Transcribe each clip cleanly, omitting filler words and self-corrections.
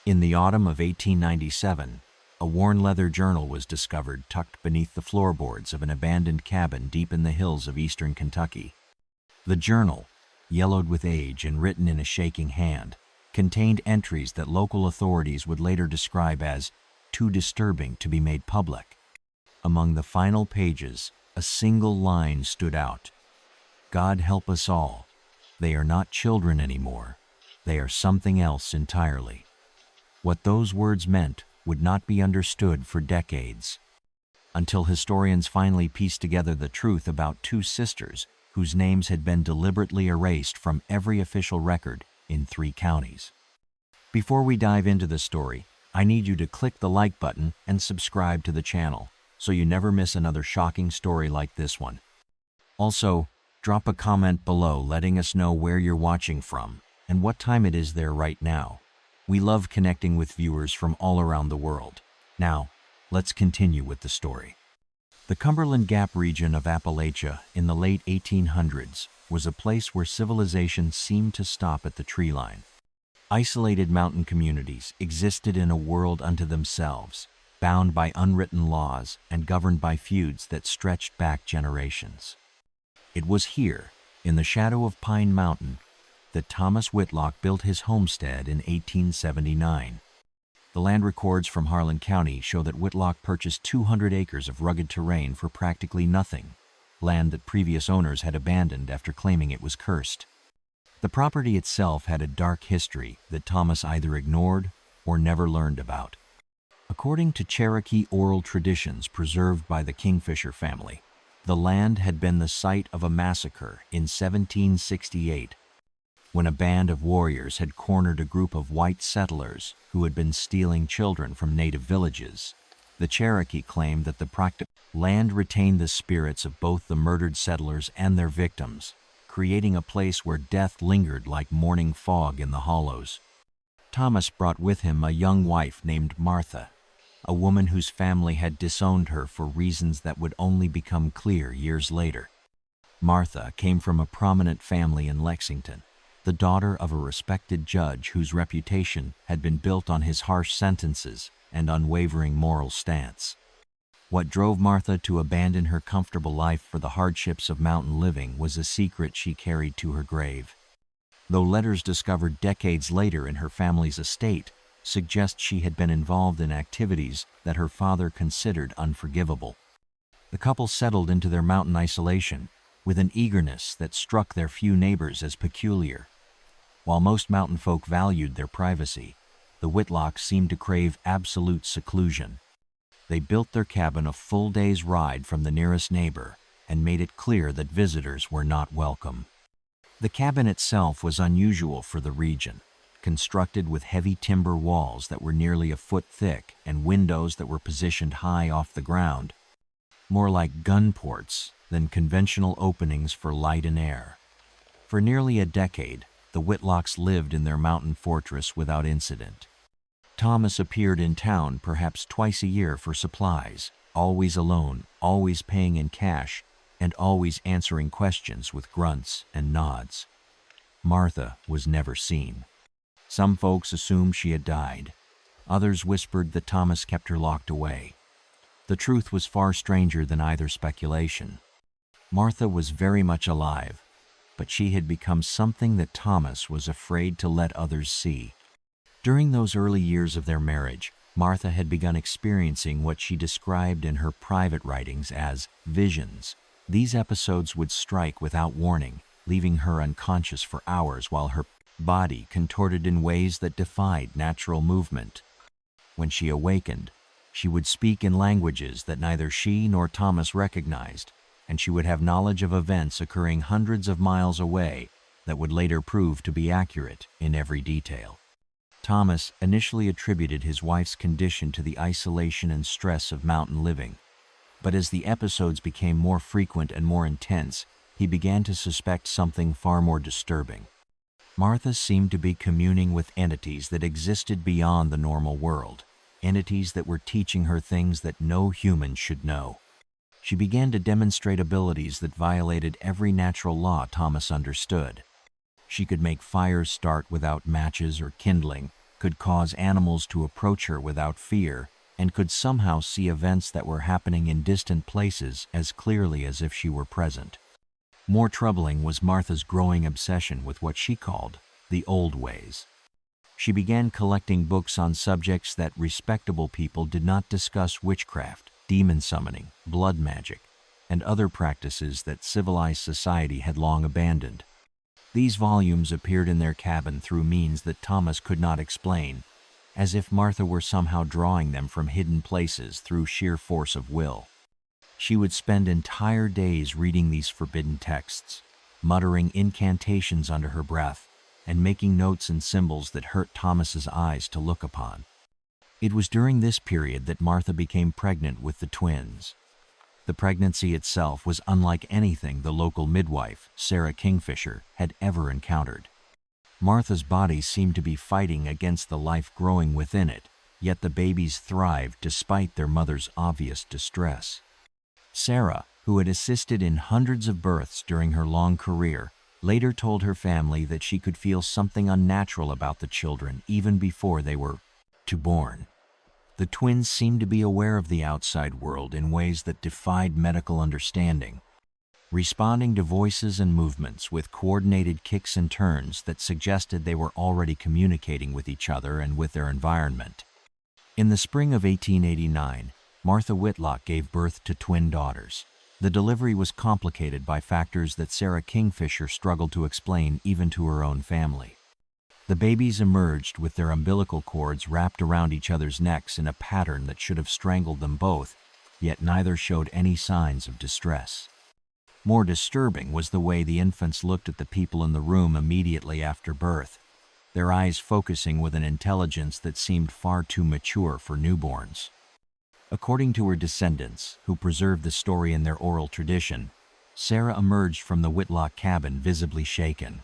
In the autumn of 1897, a worn leather journal was discovered tucked beneath the floorboards of an abandoned cabin deep in the hills of eastern Kentucky. The journal, yellowed with age and written in a shaking hand, contained entries that local authorities would later describe as too disturbing to be made public. Among the final pages, a single line stood out. "God help us all. They are not children anymore. They are something else entirely." What those words meant would not be understood for decades, until historians finally pieced together the truth about two sisters whose names had been deliberately erased from every official record in 3 counties. Before we dive into the story, I need you to click the like button and subscribe to the channel so you never miss another shocking story like this one. Also, drop a comment below letting us know where you're watching from and what time it is there right now. We love connecting with viewers from all around the world. Now, let's continue with the story. The Cumberland Gap region of Appalachia in the late 1800s was a place where civilization seemed to stop at the tree line. Isolated mountain communities existed in a world unto themselves, bound by unwritten laws and governed by feuds that stretched back generations. It was here, in the shadow of Pine Mountain, that Thomas Whitlock built his homestead in 1879. The land records from Harlan County show that Whitlock purchased 200 acres of rugged terrain for practically nothing, land that previous owners had abandoned after claiming it was cursed. The property itself had a dark history that Thomas either ignored or never learned about. According to Cherokee oral traditions preserved by the Kingfisher family, the land had been the site of a massacre in 1768, when a band of warriors had cornered a group of white settlers who had been stealing children from native villages. The Cherokee claimed that the land retained the spirits of both the murdered settlers and their victims, creating a place where death lingered like morning fog in the hollows. Thomas brought with him a young wife named Martha, a woman whose family had disowned her for reasons that would only become clear years later. Martha came from a prominent family in Lexington, the daughter of a respected judge whose reputation had been built on his harsh sentences and unwavering moral stance. What drove Martha to abandon her comfortable life for the hardships of mountain living was a secret she carried to her grave. Though letters discovered decades later in her family's estate suggest she had been involved in activities that her father considered unforgivable. The couple settled into their mountain isolation with an eagerness that struck their few neighbors as peculiar. While most mountain folk valued their privacy, the Whitlocks seemed to crave absolute seclusion. They built their cabin a full day's ride from the nearest neighbor and made it clear that visitors were not welcome. The cabin itself was unusual for the region, constructed with heavy timber walls that were nearly a foot thick and windows that were positioned high off the ground, more like gun ports than conventional openings for light and air. For nearly a decade, the Whitlocks lived in their mountain fortress without incident. Thomas appeared in town perhaps twice a year for supplies, always alone, always paying in cash, and always answering questions with grunts and nods. Martha was never seen. Some folks assumed she had died. Others whispered that Thomas kept her locked away. The truth was far stranger than either speculation. Martha was very much alive, but she had become something that Thomas was afraid to let others see. During those early years of their marriage, Martha had begun experiencing what she described in her private writings as visions. These episodes would strike without warning, leaving her unconscious for hours while her body contorted in ways that defied natural movement. When she awakened, she would speak in languages that neither she nor Thomas recognized, and she would have knowledge of events occurring hundreds of miles away that would later prove to be accurate in every detail. Thomas initially attributed his wife's condition to the isolation and stress of mountain living, but as the episodes became more frequent and more intense, he began to suspect something far more disturbing. Martha seemed to be communing with entities that existed beyond the normal world, entities that were teaching her things that no human should know. She began to demonstrate abilities that violated every natural law Thomas understood. She could make fires start without matches or kindling, could cause animals to approach her without fear, and could somehow see events that were happening in distant places as clearly as if she were present. More troubling was Martha's growing obsession with what she called the old ways. She began collecting books on subjects that respectable people did not discuss: witchcraft, demon summoning, blood magic, and other practices that civilized society had long abandoned. These volumes appeared in their cabin through means that Thomas could not explain, as if Martha were somehow drawing them from hidden places through sheer force of will. She would spend entire days reading these forbidden texts, muttering incantations under her breath, and making notes and symbols that hurt Thomas's eyes to look upon. It was during this period that Martha became pregnant with the twins. The pregnancy itself was unlike anything the local midwife, Sarah Kingfisher, had ever encountered. Martha's body seemed to be fighting against the life growing within it, yet the babies thrived despite their mother's obvious distress. Sarah, who had assisted in hundreds of births during her long career, later told her family that she could feel something unnatural about the children even before they were born. The twins seemed to be aware of the outside world in ways that defied medical understanding, responding to voices and movements with coordinated kicks and turns that suggested they were already communicating with each other and with their environment. In the spring of 1889, Martha Whitlock gave birth to twin daughters. The delivery was complicated by factors that Sarah Kingfisher struggled to explain even to her own family. The babies emerged with their umbilical cords wrapped around each other's necks in a pattern that should have strangled them both, yet neither showed any signs of distress. More disturbing was the way the infants looked at the people in the room immediately after birth, their eyes focusing with an intelligence that seemed far too mature for newborns. According to her descendants, who preserved the story in their oral tradition, Sarah emerged from the Whitlock cabin visibly shaken.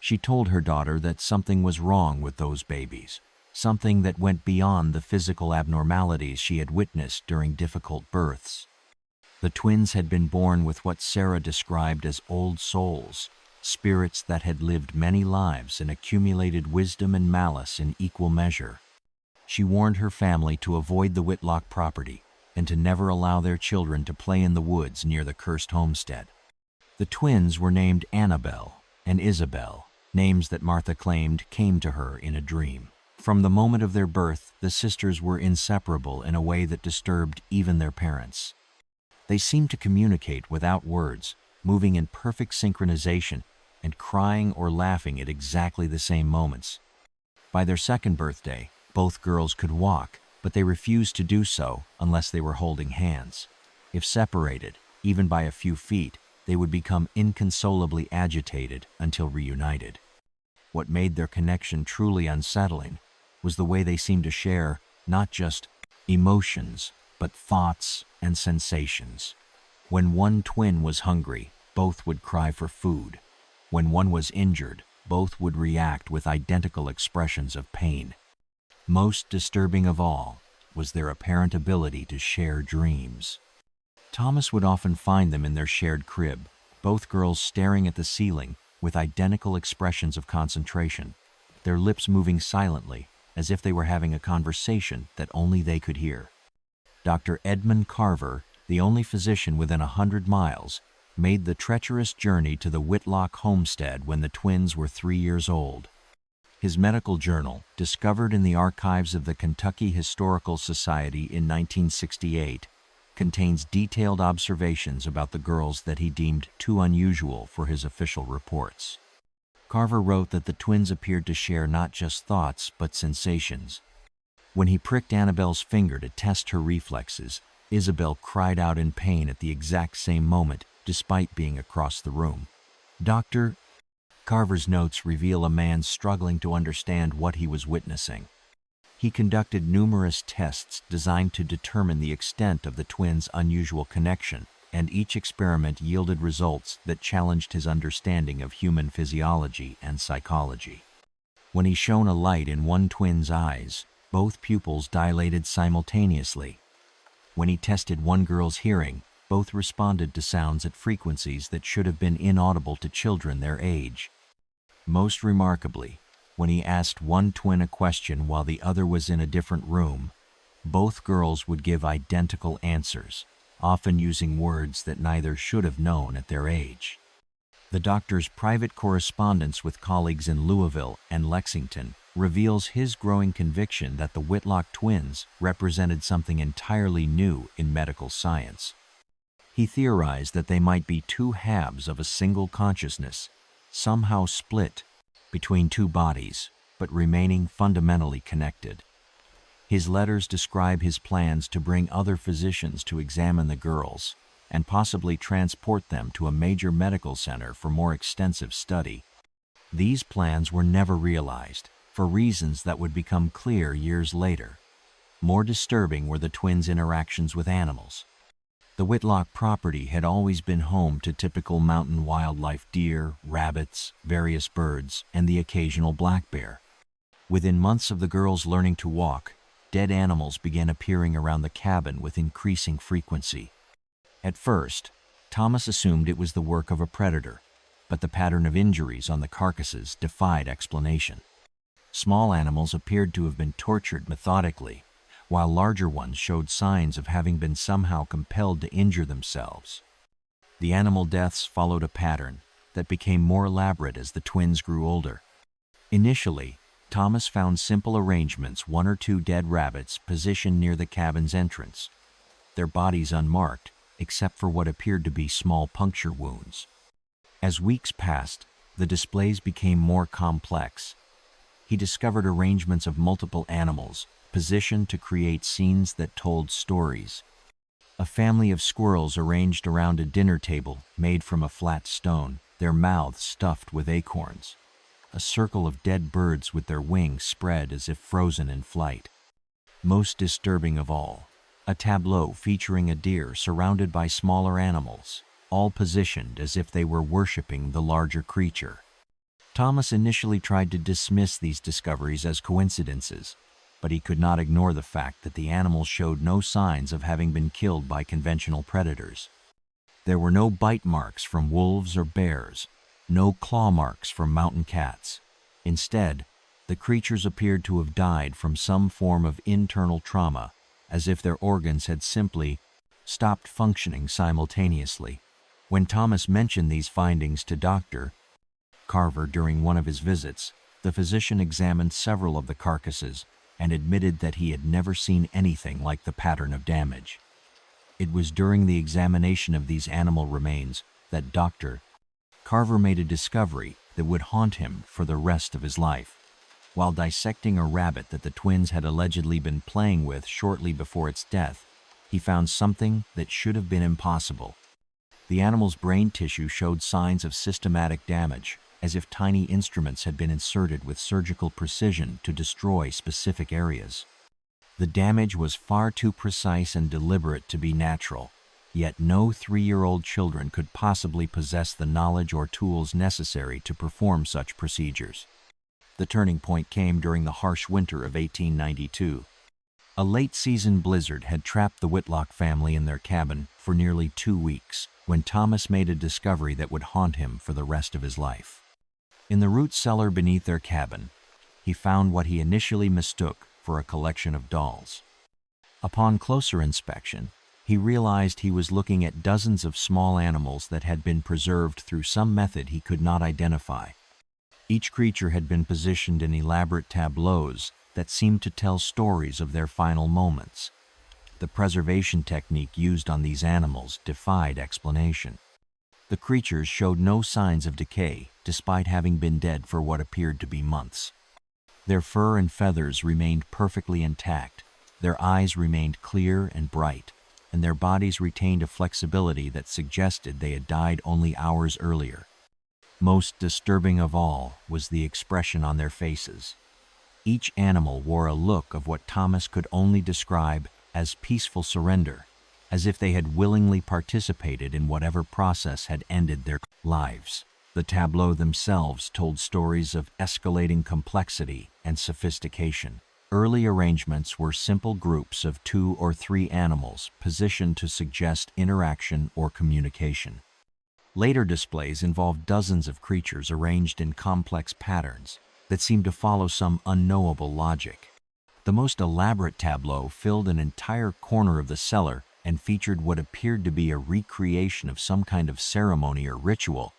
She told her daughter that something was wrong with those babies, something that went beyond the physical abnormalities she had witnessed during difficult births. The twins had been born with what Sarah described as old souls, spirits that had lived many lives and accumulated wisdom and malice in equal measure. She warned her family to avoid the Whitlock property and to never allow their children to play in the woods near the cursed homestead. The twins were named Anabelle and Isabelle, names that Martha claimed came to her in a dream. From the moment of their birth, the sisters were inseparable in a way that disturbed even their parents. They seemed to communicate without words, moving in perfect synchronization and crying or laughing at exactly the same moments. By their second birthday, both girls could walk, but they refused to do so unless they were holding hands. If separated, even by a few feet, they would become inconsolably agitated until reunited. What made their connection truly unsettling was the way they seemed to share not just emotions, but thoughts and sensations. When one twin was hungry, both would cry for food. When one was injured, both would react with identical expressions of pain. Most disturbing of all was their apparent ability to share dreams. Thomas would often find them in their shared crib, both girls staring at the ceiling with identical expressions of concentration, their lips moving silently as if they were having a conversation that only they could hear. Dr. Edmund Carver, the only physician within 100 miles, made the treacherous journey to the Whitlock homestead when the twins were 3 years old. His medical journal, discovered in the archives of the Kentucky Historical Society in 1968, contains detailed observations about the girls that he deemed too unusual for his official reports. Carver wrote that the twins appeared to share not just thoughts but sensations. When he pricked Anabelle's finger to test her reflexes, Isabelle cried out in pain at the exact same moment, despite being across the room. Dr. Carver's notes reveal a man struggling to understand what he was witnessing. He conducted numerous tests designed to determine the extent of the twins' unusual connection, and each experiment yielded results that challenged his understanding of human physiology and psychology. When he shone a light in one twin's eyes, both pupils dilated simultaneously. When he tested one girl's hearing, both responded to sounds at frequencies that should have been inaudible to children their age. Most remarkably, When he asked one twin a question while the other was in a different room, both girls would give identical answers, often using words that neither should have known at their age. The doctor's private correspondence with colleagues in Louisville and Lexington reveals his growing conviction that the Whitlock twins represented something entirely new in medical science. He theorized that they might be two halves of a single consciousness, somehow split between two bodies, but remaining fundamentally connected. His letters describe his plans to bring other physicians to examine the girls and possibly transport them to a major medical center for more extensive study. These plans were never realized, for reasons that would become clear years later. More disturbing were the twins' interactions with animals. The Whitlock property had always been home to typical mountain wildlife: deer, rabbits, various birds, and the occasional black bear. Within months of the girls learning to walk, dead animals began appearing around the cabin with increasing frequency. At first, Thomas assumed it was the work of a predator, but the pattern of injuries on the carcasses defied explanation. Small animals appeared to have been tortured methodically, while larger ones showed signs of having been somehow compelled to injure themselves. The animal deaths followed a pattern that became more elaborate as the twins grew older. Initially, Thomas found simple arrangements: one or two dead rabbits positioned near the cabin's entrance, their bodies unmarked except for what appeared to be small puncture wounds. As weeks passed, the displays became more complex. He discovered arrangements of multiple animals, positioned to create scenes that told stories. A family of squirrels arranged around a dinner table made from a flat stone, their mouths stuffed with acorns. A circle of dead birds with their wings spread as if frozen in flight. Most disturbing of all, a tableau featuring a deer surrounded by smaller animals, all positioned as if they were worshiping the larger creature. Thomas initially tried to dismiss these discoveries as coincidences, but he could not ignore the fact that the animals showed no signs of having been killed by conventional predators. There were no bite marks from wolves or bears, no claw marks from mountain cats. Instead, the creatures appeared to have died from some form of internal trauma, as if their organs had simply stopped functioning simultaneously. When Thomas mentioned these findings to Dr. Carver during one of his visits, the physician examined several of the carcasses and admitted that he had never seen anything like the pattern of damage. It was during the examination of these animal remains that Dr. Carver made a discovery that would haunt him for the rest of his life. While dissecting a rabbit that the twins had allegedly been playing with shortly before its death, he found something that should have been impossible. The animal's brain tissue showed signs of systematic damage, as if tiny instruments had been inserted with surgical precision to destroy specific areas. The damage was far too precise and deliberate to be natural, yet no 3-year-old children could possibly possess the knowledge or tools necessary to perform such procedures. The turning point came during the harsh winter of 1892. A late-season blizzard had trapped the Whitlock family in their cabin for nearly 2 weeks, when Thomas made a discovery that would haunt him for the rest of his life. In the root cellar beneath their cabin, he found what he initially mistook for a collection of dolls. Upon closer inspection, he realized he was looking at dozens of small animals that had been preserved through some method he could not identify. Each creature had been positioned in elaborate tableaus that seemed to tell stories of their final moments. The preservation technique used on these animals defied explanation. The creatures showed no signs of decay, despite having been dead for what appeared to be months. Their fur and feathers remained perfectly intact, their eyes remained clear and bright, and their bodies retained a flexibility that suggested they had died only hours earlier. Most disturbing of all was the expression on their faces. Each animal wore a look of what Thomas could only describe as peaceful surrender, as if they had willingly participated in whatever process had ended their lives. The tableaux themselves told stories of escalating complexity and sophistication. Early arrangements were simple groups of 2 or 3 animals positioned to suggest interaction or communication. Later displays involved dozens of creatures arranged in complex patterns, that seemed to follow some unknowable logic. The most elaborate tableau filled an entire corner of the cellar and featured what appeared to be a recreation of some kind of ceremony or ritual,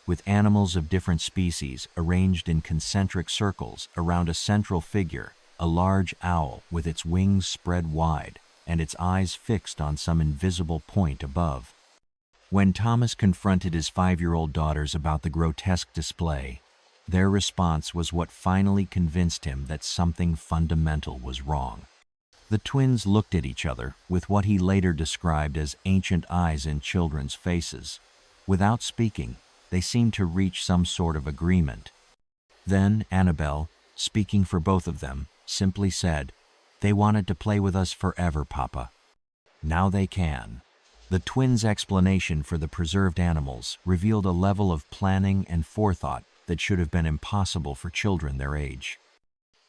with animals of different species arranged in concentric circles around a central figure, a large owl with its wings spread wide and its eyes fixed on some invisible point above. When Thomas confronted his 5-year-old daughters about the grotesque display, their response was what finally convinced him that something fundamental was wrong. The twins looked at each other with what he later described as ancient eyes in children's faces. Without speaking, they seemed to reach some sort of agreement. Then Anabelle, speaking for both of them, simply said, "They wanted to play with us forever, Papa. Now they can." The twins' explanation for the preserved animals revealed a level of planning and forethought that should have been impossible for children their age.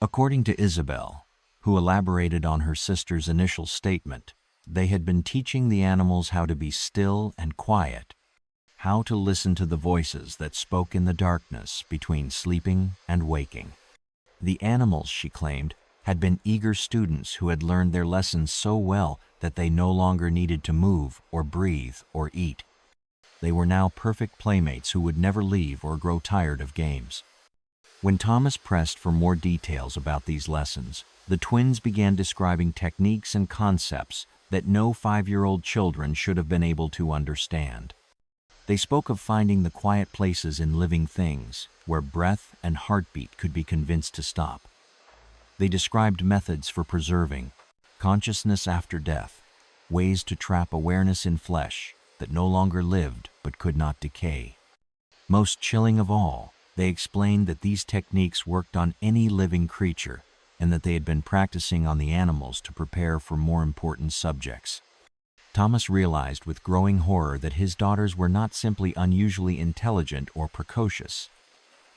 According to Isabelle, who elaborated on her sister's initial statement, they had been teaching the animals how to be still and quiet, how to listen to the voices that spoke in the darkness between sleeping and waking. The animals, she claimed, had been eager students who had learned their lessons so well that they no longer needed to move or breathe or eat. They were now perfect playmates who would never leave or grow tired of games. When Thomas pressed for more details about these lessons, the twins began describing techniques and concepts that no 5-year-old children should have been able to understand. They spoke of finding the quiet places in living things where breath and heartbeat could be convinced to stop. They described methods for preserving consciousness after death, ways to trap awareness in flesh that no longer lived but could not decay. Most chilling of all, they explained that these techniques worked on any living creature and that they had been practicing on the animals to prepare for more important subjects. Thomas realized with growing horror that his daughters were not simply unusually intelligent or precocious.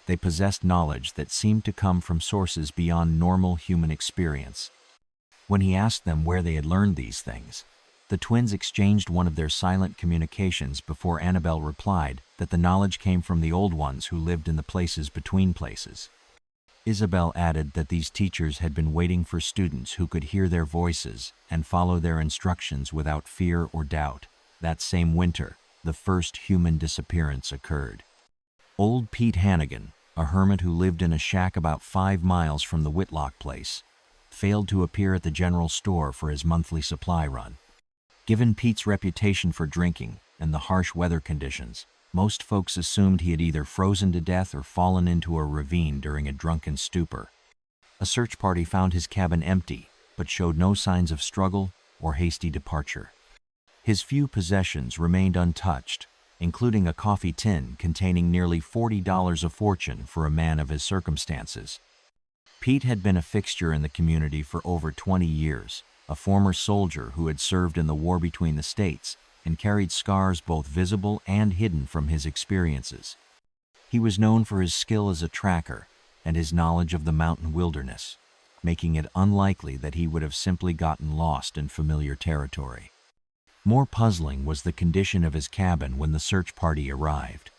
They possessed knowledge that seemed to come from sources beyond normal human experience. When he asked them where they had learned these things, the twins exchanged one of their silent communications before Anabelle replied that the knowledge came from the old ones who lived in the places between places. Isabelle added that these teachers had been waiting for students who could hear their voices and follow their instructions without fear or doubt. That same winter, the first human disappearance occurred. Old Pete Hannigan, a hermit who lived in a shack about 5 miles from the Whitlock place, failed to appear at the general store for his monthly supply run. Given Pete's reputation for drinking and the harsh weather conditions, most folks assumed he had either frozen to death or fallen into a ravine during a drunken stupor. A search party found his cabin empty, but showed no signs of struggle or hasty departure. His few possessions remained untouched, including a coffee tin containing nearly $40 a fortune for a man of his circumstances. Pete had been a fixture in the community for over 20 years, a former soldier who had served in the war between the states and carried scars both visible and hidden from his experiences. He was known for his skill as a tracker and his knowledge of the mountain wilderness, making it unlikely that he would have simply gotten lost in familiar territory. More puzzling was the condition of his cabin when the search party arrived.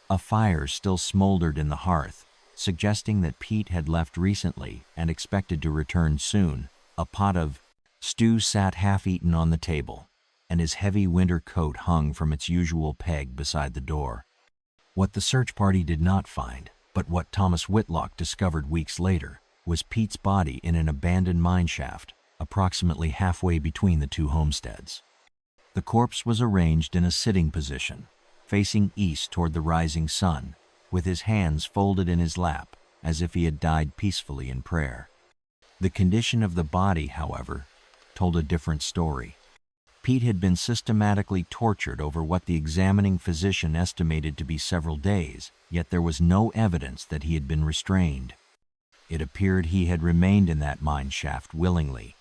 A fire still smoldered in the hearth, suggesting that Pete had left recently and expected to return soon. A pot of stew sat half-eaten on the table, and his heavy winter coat hung from its usual peg beside the door. What the search party did not find, but what Thomas Whitlock discovered weeks later, was Pete's body in an abandoned mine shaft, approximately halfway between the two homesteads. The corpse was arranged in a sitting position, facing east toward the rising sun, with his hands folded in his lap, as if he had died peacefully in prayer. The condition of the body, however, told a different story. Pete had been systematically tortured over what the examining physician estimated to be several days, yet there was no evidence that he had been restrained. It appeared he had remained in that mine shaft willingly,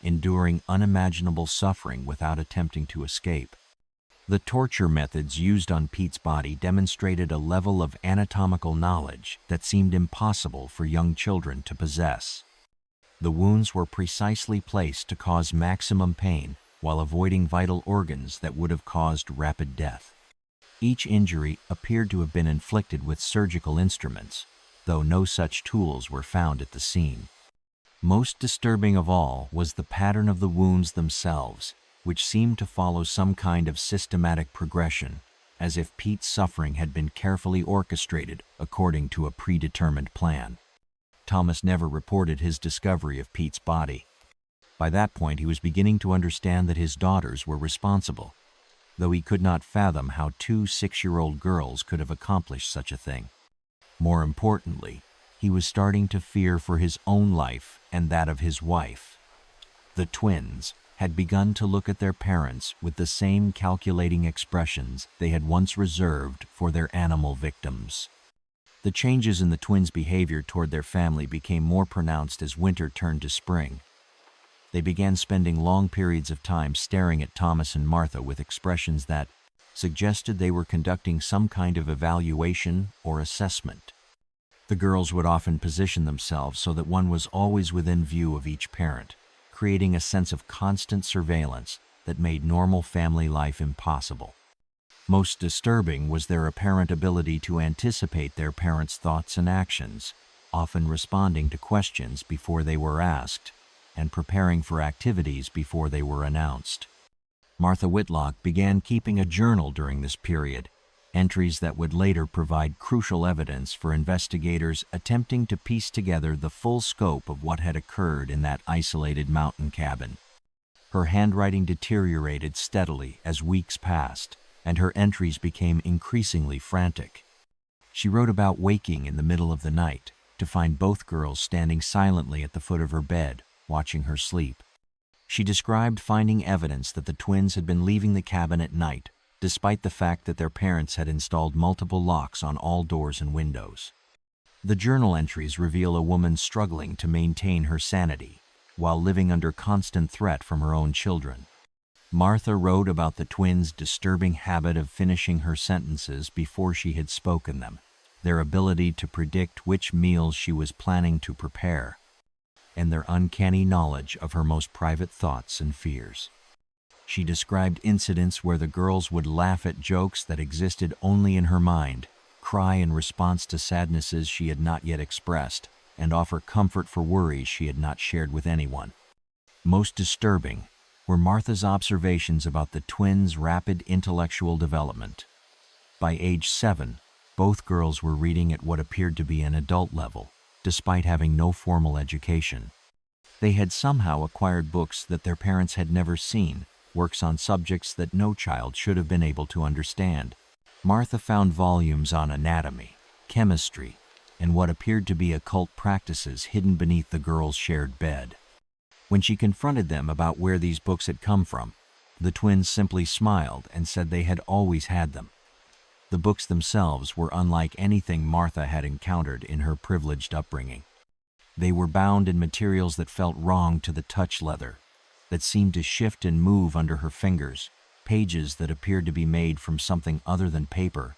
enduring unimaginable suffering without attempting to escape. The torture methods used on Pete's body demonstrated a level of anatomical knowledge that seemed impossible for young children to possess. The wounds were precisely placed to cause maximum pain while avoiding vital organs that would have caused rapid death. Each injury appeared to have been inflicted with surgical instruments, though no such tools were found at the scene. Most disturbing of all was the pattern of the wounds themselves, which seemed to follow some kind of systematic progression, as if Pete's suffering had been carefully orchestrated according to a predetermined plan. Thomas never reported his discovery of Pete's body. By that point, he was beginning to understand that his daughters were responsible, though he could not fathom how two 6-year-old girls could have accomplished such a thing. More importantly, he was starting to fear for his own life and that of his wife. The twins had begun to look at their parents with the same calculating expressions they had once reserved for their animal victims. The changes in the twins' behavior toward their family became more pronounced as winter turned to spring. They began spending long periods of time staring at Thomas and Martha with expressions that suggested they were conducting some kind of evaluation or assessment. The girls would often position themselves so that one was always within view of each parent, creating a sense of constant surveillance that made normal family life impossible. Most disturbing was their apparent ability to anticipate their parents' thoughts and actions, often responding to questions before they were asked, and preparing for activities before they were announced. Martha Whitlock began keeping a journal during this period, entries that would later provide crucial evidence for investigators attempting to piece together the full scope of what had occurred in that isolated mountain cabin. Her handwriting deteriorated steadily as weeks passed, and her entries became increasingly frantic. She wrote about waking in the middle of the night to find both girls standing silently at the foot of her bed, watching her sleep. She described finding evidence that the twins had been leaving the cabin at night, despite the fact that their parents had installed multiple locks on all doors and windows. The journal entries reveal a woman struggling to maintain her sanity while living under constant threat from her own children. Martha wrote about the twins' disturbing habit of finishing her sentences before she had spoken them, their ability to predict which meals she was planning to prepare, and their uncanny knowledge of her most private thoughts and fears. She described incidents where the girls would laugh at jokes that existed only in her mind, cry in response to sadnesses she had not yet expressed, and offer comfort for worries she had not shared with anyone. Most disturbing were Martha's observations about the twins' rapid intellectual development. By age 7, both girls were reading at what appeared to be an adult level, despite having no formal education. They had somehow acquired books that their parents had never seen, works on subjects that no child should have been able to understand. Martha found volumes on anatomy, chemistry, and what appeared to be occult practices hidden beneath the girls' shared bed. When she confronted them about where these books had come from, the twins simply smiled and said they had always had them. The books themselves were unlike anything Martha had encountered in her privileged upbringing. They were bound in materials that felt wrong to the touch leather, that seemed to shift and move under her fingers, pages that appeared to be made from something other than paper,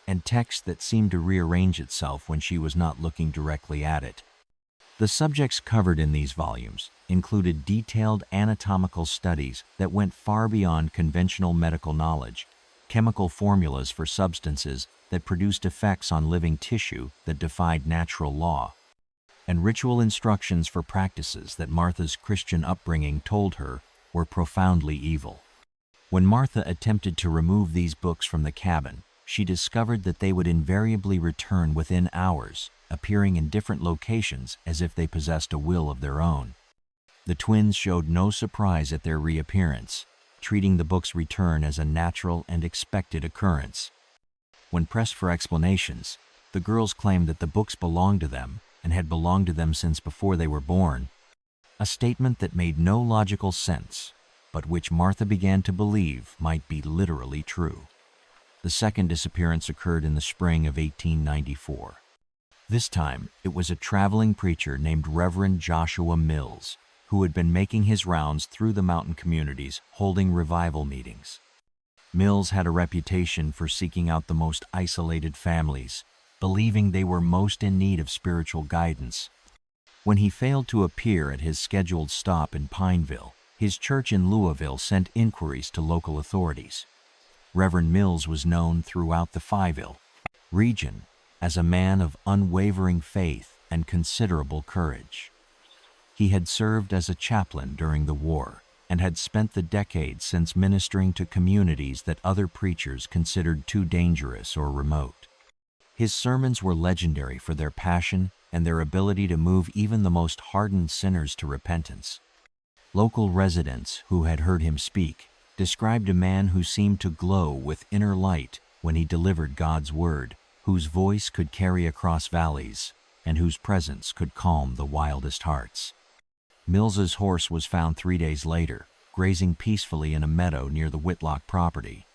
and text that seemed to rearrange itself when she was not looking directly at it. The subjects covered in these volumes included detailed anatomical studies that went far beyond conventional medical knowledge, chemical formulas for substances that produced effects on living tissue that defied natural law, and ritual instructions for practices that Martha's Christian upbringing told her were profoundly evil. When Martha attempted to remove these books from the cabin, she discovered that they would invariably return within hours, appearing in different locations as if they possessed a will of their own. The twins showed no surprise at their reappearance, treating the book's return as a natural and expected occurrence. When pressed for explanations, the girls claimed that the books belonged to them and had belonged to them since before they were born, a statement that made no logical sense, but which Martha began to believe might be literally true. The second disappearance occurred in the spring of 1894. This time, it was a traveling preacher named Reverend Joshua Mills, who had been making his rounds through the mountain communities, holding revival meetings. Mills had a reputation for seeking out the most isolated families, believing they were most in need of spiritual guidance. When he failed to appear at his scheduled stop in Pineville, his church in Louisville sent inquiries to local authorities. Reverend Mills was known throughout the Pfeifville region as a man of unwavering faith and considerable courage. He had served as a chaplain during the war and had spent the decades since ministering to communities that other preachers considered too dangerous or remote. His sermons were legendary for their passion and their ability to move even the most hardened sinners to repentance. Local residents who had heard him speak described a man who seemed to glow with inner light when he delivered God's word, whose voice could carry across valleys, and whose presence could calm the wildest hearts. Mills's horse was found 3 days later, grazing peacefully in a meadow near the Whitlock property.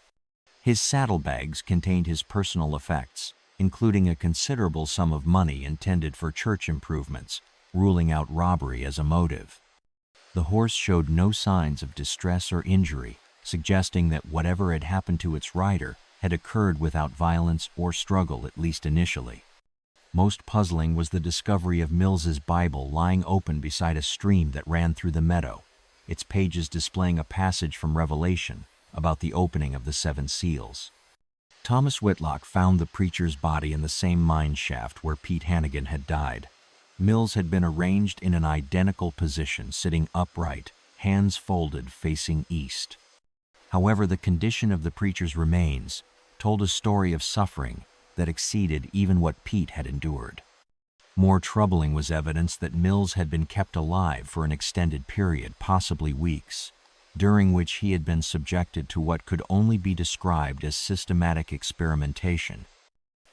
His saddlebags contained his personal effects, including a considerable sum of money intended for church improvements, ruling out robbery as a motive. The horse showed no signs of distress or injury, suggesting that whatever had happened to its rider had occurred without violence or struggle, at least initially. Most puzzling was the discovery of Mills's Bible lying open beside a stream that ran through the meadow, its pages displaying a passage from Revelation about the opening of the 7 seals. Thomas Whitlock found the preacher's body in the same mine shaft where Pete Hannigan had died. Mills had been arranged in an identical position, sitting upright, hands folded, facing east. However, the condition of the preacher's remains told a story of suffering that exceeded even what Pete had endured. More troubling was evidence that Mills had been kept alive for an extended period, possibly weeks, during which he had been subjected to what could only be described as systematic experimentation.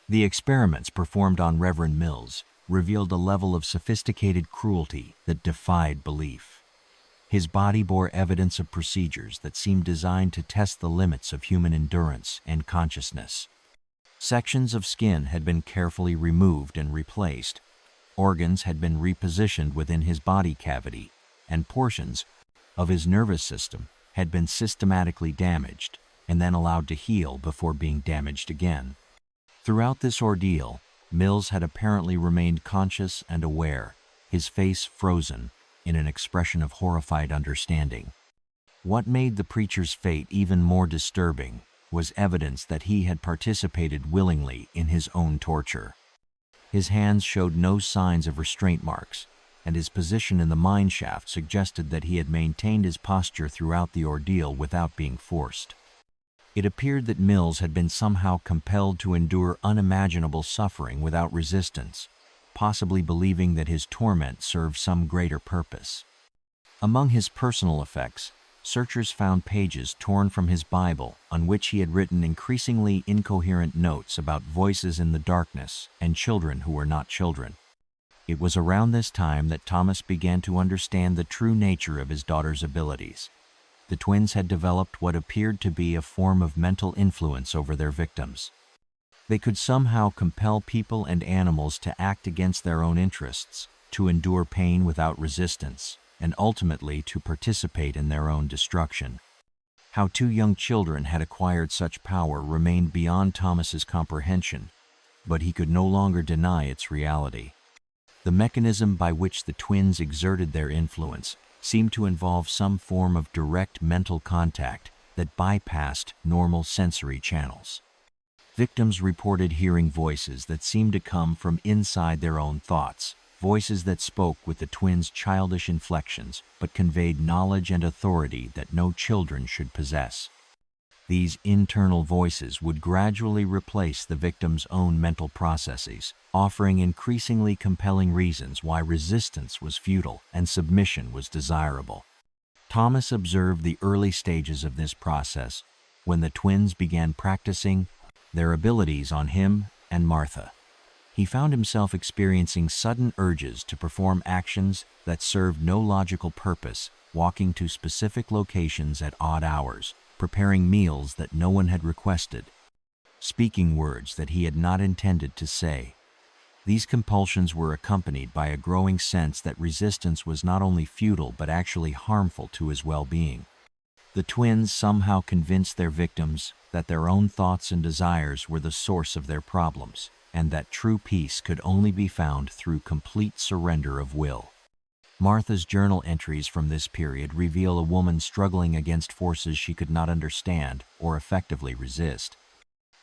The experiments performed on Reverend Mills revealed a level of sophisticated cruelty that defied belief. His body bore evidence of procedures that seemed designed to test the limits of human endurance and consciousness. Sections of skin had been carefully removed and replaced, organs had been repositioned within his body cavity, and portions of his nervous system had been systematically damaged and then allowed to heal before being damaged again. Throughout this ordeal, Mills had apparently remained conscious and aware, his face frozen in an expression of horrified understanding. What made the preacher's fate even more disturbing was evidence that he had participated willingly in his own torture. His hands showed no signs of restraint marks, and his position in the mine shaft suggested that he had maintained his posture throughout the ordeal without being forced. It appeared that Mills had been somehow compelled to endure unimaginable suffering without resistance, possibly believing that his torment served some greater purpose. Among his personal effects, searchers found pages torn from his Bible on which he had written increasingly incoherent notes about voices in the darkness and children who were not children. It was around this time that Thomas began to understand the true nature of his daughter's abilities. The twins had developed what appeared to be a form of mental influence over their victims. They could somehow compel people and animals to act against their own interests, to endure pain without resistance, and ultimately to participate in their own destruction. How 2 young children had acquired such power remained beyond Thomas's comprehension, but he could no longer deny its reality. The mechanism by which the twins exerted their influence seemed to involve some form of direct mental contact that bypassed normal sensory channels. Victims reported hearing voices that seemed to come from inside their own thoughts, voices that spoke with the twins' childish inflections but conveyed knowledge and authority that no children should possess. These internal voices would gradually replace the victim's own mental processes, offering increasingly compelling reasons why resistance was futile and submission was desirable. Thomas observed the early stages of this process when the twins began practicing their abilities on him and Martha. He found himself experiencing sudden urges to perform actions that served no logical purpose, walking to specific locations at odd hours, preparing meals that no one had requested, speaking words that he had not intended to say. These compulsions were accompanied by a growing sense that resistance was not only futile but actually harmful to his well-being. The twins somehow convinced their victims that their own thoughts and desires were the source of their problems, and that true peace could only be found through complete surrender of will. Martha's journal entries from this period reveal a woman struggling against forces she could not understand or effectively resist.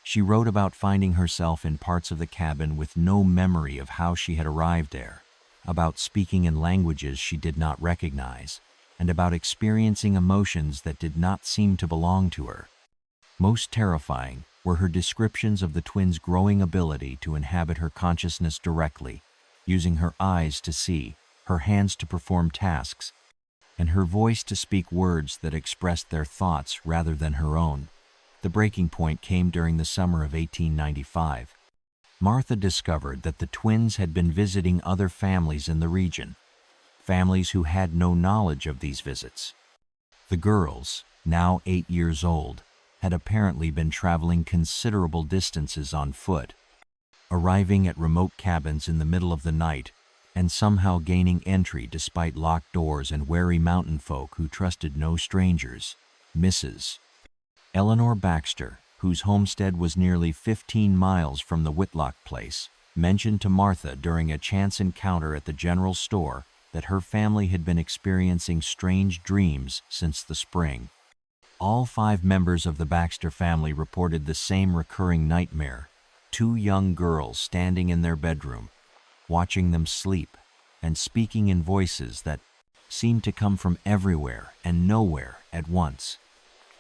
She wrote about finding herself in parts of the cabin with no memory of how she had arrived there, about speaking in languages she did not recognize, and about experiencing emotions that did not seem to belong to her. Most terrifying were her descriptions of the twins' growing ability to inhabit her consciousness directly, using her eyes to see, her hands to perform tasks, and her voice to speak words that expressed their thoughts rather than her own. The breaking point came during the summer of 1895. Martha discovered that the twins had been visiting other families in the region, families who had no knowledge of these visits. The girls, now 8 years old, had apparently been traveling considerable distances on foot, arriving at remote cabins in the middle of the night and somehow gaining entry despite locked doors and wary mountain folk who trusted no strangers. Mrs. Eleanor Baxter, whose homestead was nearly 15 miles from the Whitlock place, mentioned to Martha during a chance encounter at the general store that her family had been experiencing strange dreams since the spring. All 5 members of the Baxter family reported the same recurring nightmare: 2 young girls standing in their bedroom, watching them sleep, and speaking in voices that seemed to come from everywhere and nowhere at once.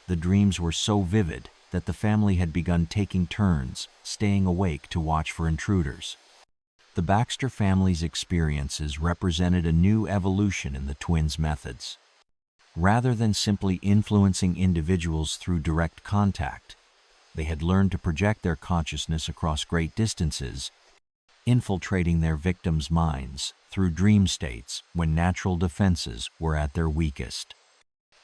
The dreams were so vivid that the family had begun taking turns, staying awake to watch for intruders. The Baxter family's experiences represented a new evolution in the twins' methods. Rather than simply influencing individuals through direct contact, they had learned to project their consciousness across great distances, infiltrating their victims' minds through dream states when natural defenses were at their weakest.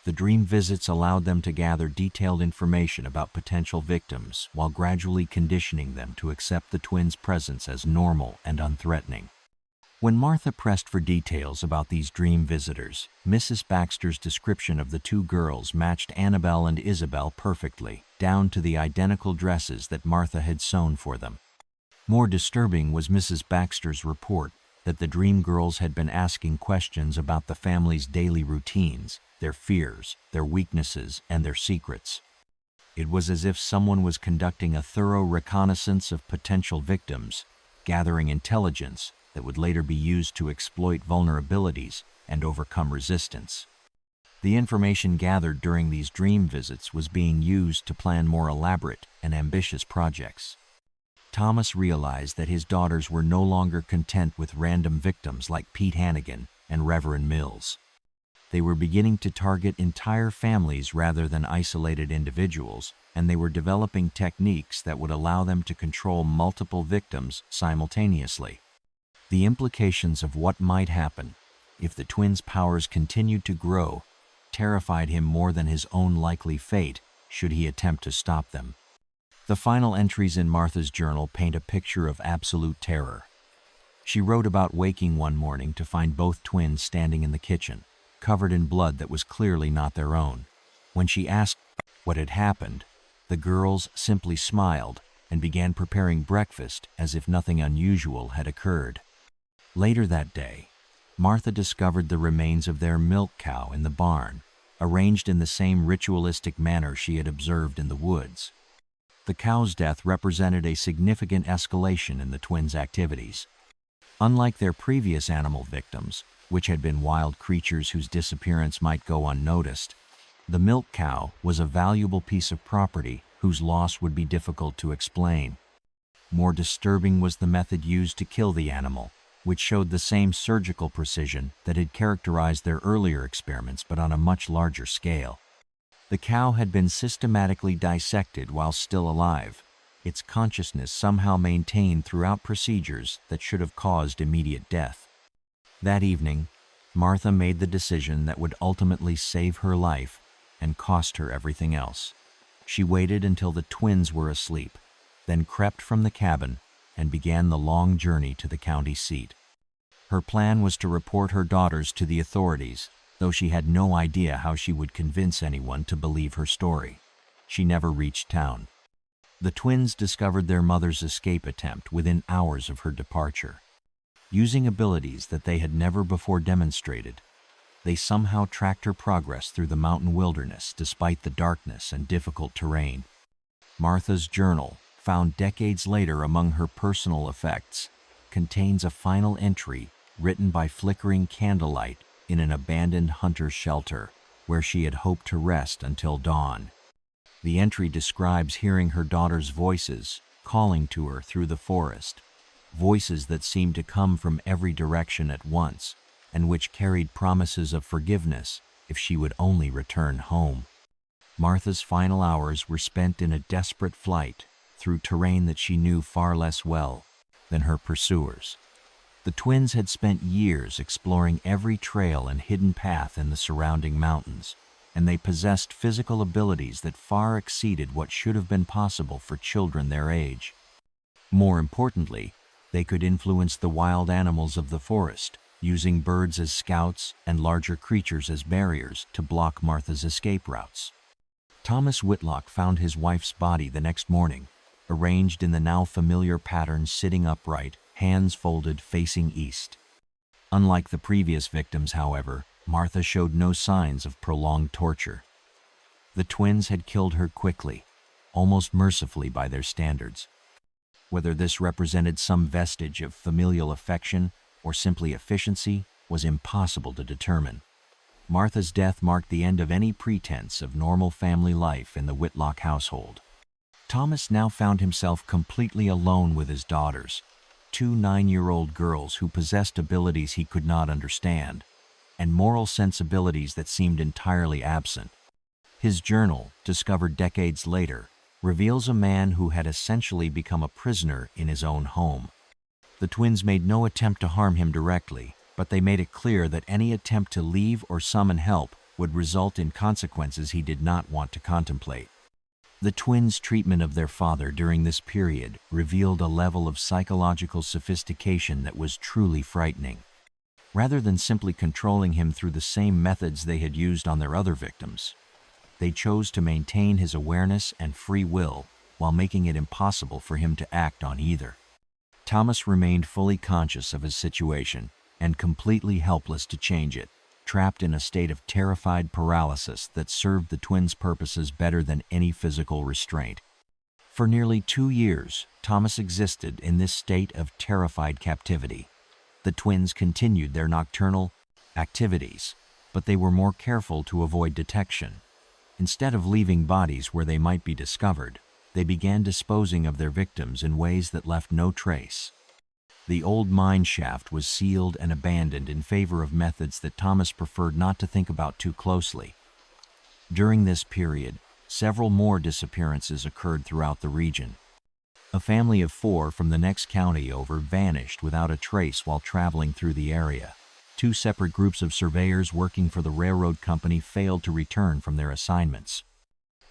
The dream visits allowed them to gather detailed information about potential victims while gradually conditioning them to accept the twins' presence as normal and unthreatening. When Martha pressed for details about these dream visitors, Mrs. Baxter's description of the 2 girls matched Anabelle and Isabelle perfectly, down to the identical dresses that Martha had sewn for them. More disturbing was Mrs. Baxter's report that the dream girls had been asking questions about the family's daily routines, their fears, their weaknesses, and their secrets. It was as if someone was conducting a thorough reconnaissance of potential victims, gathering intelligence that would later be used to exploit vulnerabilities and overcome resistance. The information gathered during these dream visits was being used to plan more elaborate and ambitious projects. Thomas realized that his daughters were no longer content with random victims like Pete Hannigan and Reverend Mills. They were beginning to target entire families rather than isolated individuals, and they were developing techniques that would allow them to control multiple victims simultaneously. The implications of what might happen if the twins' powers continued to grow terrified him more than his own likely fate should he attempt to stop them. The final entries in Martha's journal paint a picture of absolute terror. She wrote about waking one morning to find both twins standing in the kitchen, covered in blood that was clearly not their own. When she asked what had happened, the girls simply smiled and began preparing breakfast as if nothing unusual had occurred. Later that day, Martha discovered the remains of their milk cow in the barn, arranged in the same ritualistic manner she had observed in the woods. The cow's death represented a significant escalation in the twins' activities. Unlike their previous animal victims, which had been wild creatures whose disappearance might go unnoticed, the milk cow was a valuable piece of property whose loss would be difficult to explain. More disturbing was the method used to kill the animal, which showed the same surgical precision that had characterized their earlier experiments but on a much larger scale. The cow had been systematically dissected while still alive, its consciousness somehow maintained throughout procedures that should have caused immediate death. That evening, Martha made the decision that would ultimately save her life and cost her everything else. She waited until the twins were asleep, then crept from the cabin and began the long journey to the county seat. Her plan was to report her daughters to the authorities, though she had no idea how she would convince anyone to believe her story. She never reached town. The twins discovered their mother's escape attempt within hours of her departure. Using abilities that they had never before demonstrated, they somehow tracked her progress through the mountain wilderness despite the darkness and difficult terrain. Martha's journal, found decades later among her personal effects, contains a final entry written by flickering candlelight in an abandoned hunter's shelter, where she had hoped to rest until dawn. The entry describes hearing her daughter's voices calling to her through the forest, voices that seemed to come from every direction at once, and which carried promises of forgiveness if she would only return home. Martha's final hours were spent in a desperate flight through terrain that she knew far less well than her pursuers. The twins had spent years exploring every trail and hidden path in the surrounding mountains, and they possessed physical abilities that far exceeded what should have been possible for children their age. More importantly, they could influence the wild animals of the forest, using birds as scouts and larger creatures as barriers to block Martha's escape routes. Thomas Whitlock found his wife's body the next morning, arranged in the now familiar pattern, sitting upright, hands folded, facing east. Unlike the previous victims, however, Martha showed no signs of prolonged torture. The twins had killed her quickly, almost mercifully by their standards. Whether this represented some vestige of familial affection or simply efficiency was impossible to determine. Martha's death marked the end of any pretense of normal family life in the Whitlock household. Thomas now found himself completely alone with his daughters, two 9-year-old girls who possessed abilities he could not understand, and moral sensibilities that seemed entirely absent. His journal, discovered decades later, reveals a man who had essentially become a prisoner in his own home. The twins made no attempt to harm him directly, but they made it clear that any attempt to leave or summon help would result in consequences he did not want to contemplate. The twins' treatment of their father during this period revealed a level of psychological sophistication that was truly frightening. Rather than simply controlling him through the same methods they had used on their other victims, they chose to maintain his awareness and free will while making it impossible for him to act on either. Thomas remained fully conscious of his situation and completely helpless to change it, trapped in a state of terrified paralysis that served the twins' purposes better than any physical restraint. For nearly 2 years, Thomas existed in this state of terrified captivity. The twins continued their nocturnal activities, but they were more careful to avoid detection. Instead of leaving bodies where they might be discovered, they began disposing of their victims in ways that left no trace. The old mine shaft was sealed and abandoned in favor of methods that Thomas preferred not to think about too closely. During this period, several more disappearances occurred throughout the region. A family of 4 from the next county over vanished without a trace while traveling through the area. 2 separate groups of surveyors working for the railroad company failed to return from their assignments.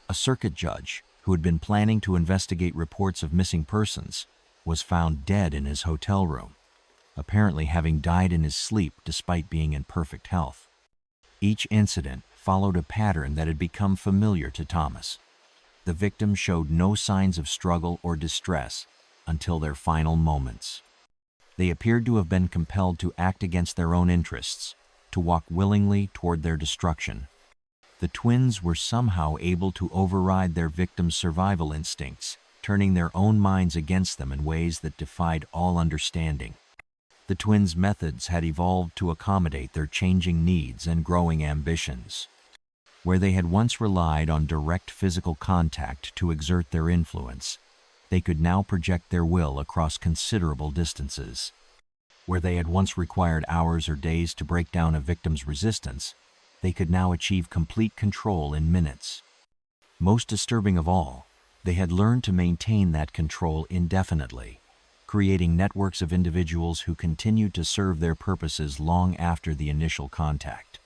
A circuit judge, who had been planning to investigate reports of missing persons, was found dead in his hotel room, apparently having died in his sleep despite being in perfect health. Each incident followed a pattern that had become familiar to Thomas. The victims showed no signs of struggle or distress until their final moments. They appeared to have been compelled to act against their own interests, to walk willingly toward their destruction. The twins were somehow able to override their victims' survival instincts, turning their own minds against them in ways that defied all understanding. The twins' methods had evolved to accommodate their changing needs and growing ambitions. Where they had once relied on direct physical contact to exert their influence, they could now project their will across considerable distances. Where they had once required hours or days to break down a victim's resistance, they could now achieve complete control in minutes. Most disturbing of all, they had learned to maintain that control indefinitely, creating networks of individuals who continued to serve their purposes long after the initial contact.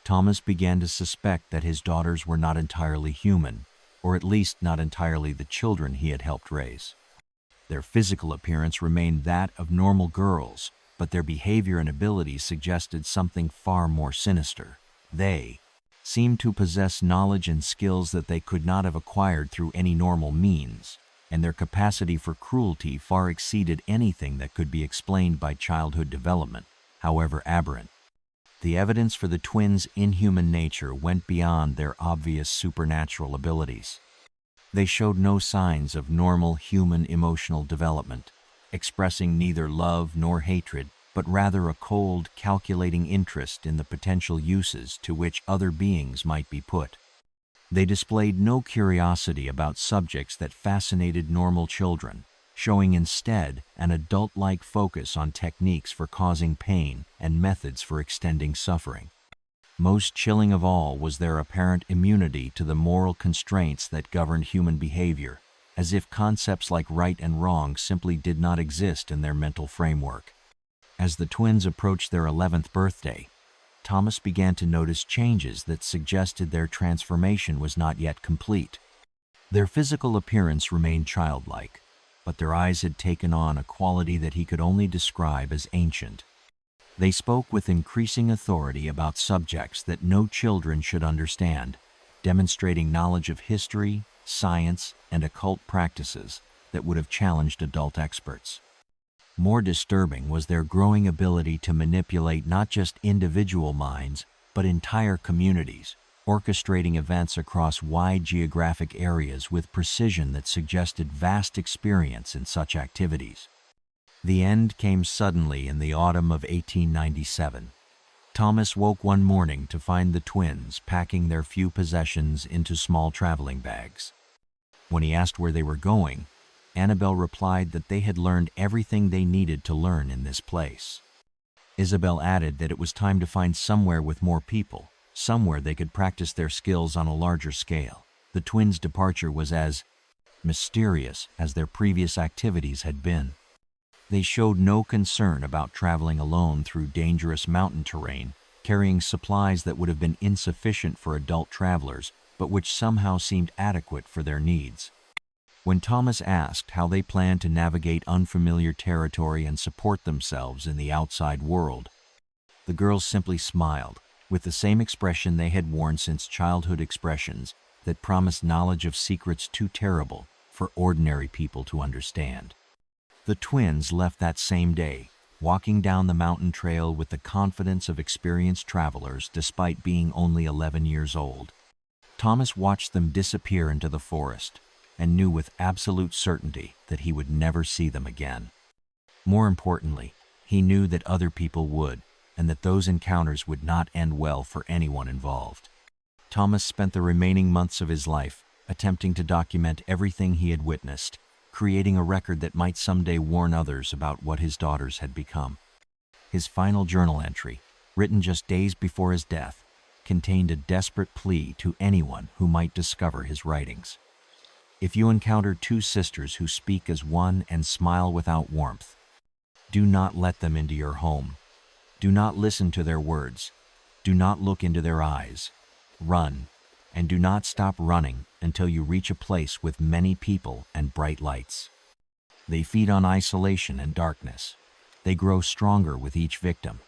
Thomas began to suspect that his daughters were not entirely human, or at least not entirely the children he had helped raise. Their physical appearance remained that of normal girls, but their behavior and abilities suggested something far more sinister. They seemed to possess knowledge and skills that they could not have acquired through any normal means, and their capacity for cruelty far exceeded anything that could be explained by childhood development, however aberrant. The evidence for the twins' inhuman nature went beyond their obvious supernatural abilities. They showed no signs of normal human emotional development, expressing neither love nor hatred, but rather a cold, calculating interest in the potential uses to which other beings might be put. They displayed no curiosity about subjects that fascinated normal children, showing instead an adult-like focus on techniques for causing pain and methods for extending suffering. Most chilling of all was their apparent immunity to the moral constraints that governed human behavior, as if concepts like right and wrong simply did not exist in their mental framework. As the twins approached their 11th birthday, Thomas began to notice changes that suggested their transformation was not yet complete. Their physical appearance remained childlike, but their eyes had taken on a quality that he could only describe as ancient. They spoke with increasing authority about subjects that no children should understand, demonstrating knowledge of history, science, and occult practices that would have challenged adult experts. More disturbing was their growing ability to manipulate not just individual minds, but entire communities, orchestrating events across wide geographic areas with precision that suggested vast experience in such activities. The end came suddenly in the autumn of 1897. Thomas woke one morning to find the twins packing their few possessions into small traveling bags. When he asked where they were going, Anabelle replied that they had learned everything they needed to learn in this place. Isabelle added that it was time to find somewhere with more people, somewhere they could practice their skills on a larger scale. The twins' departure was as mysterious as their previous activities had been. They showed no concern about traveling alone through dangerous mountain terrain, carrying supplies that would have been insufficient for adult travelers, but which somehow seemed adequate for their needs. When Thomas asked how they planned to navigate unfamiliar territory and support themselves in the outside world, the girls simply smiled, with the same expression they had worn since childhood expressions that promised knowledge of secrets too terrible for ordinary people to understand. The twins left that same day, walking down the mountain trail with the confidence of experienced travelers despite being only 11 years old. Thomas watched them disappear into the forest and knew with absolute certainty that he would never see them again. More importantly, he knew that other people would, and that those encounters would not end well for anyone involved. Thomas spent the remaining months of his life attempting to document everything he had witnessed, creating a record that might someday warn others about what his daughters had become. His final journal entry, written just days before his death, contained a desperate plea to anyone who might discover his writings. If you encounter two sisters who speak as one and smile without warmth, do not let them into your home. Do not listen to their words. Do not look into their eyes. Run, and do not stop running until you reach a place with many people and bright lights. They feed on isolation and darkness. They grow stronger with each victim.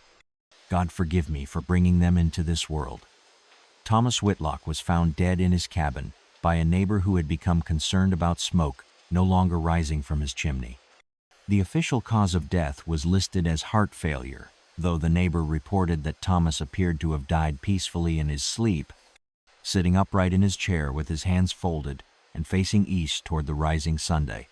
God forgive me for bringing them into this world. Thomas Whitlock was found dead in his cabin by a neighbor who had become concerned about smoke no longer rising from his chimney. The official cause of death was listed as heart failure, though the neighbor reported that Thomas appeared to have died peacefully in his sleep, sitting upright in his chair with his hands folded and facing east toward the rising Sunday.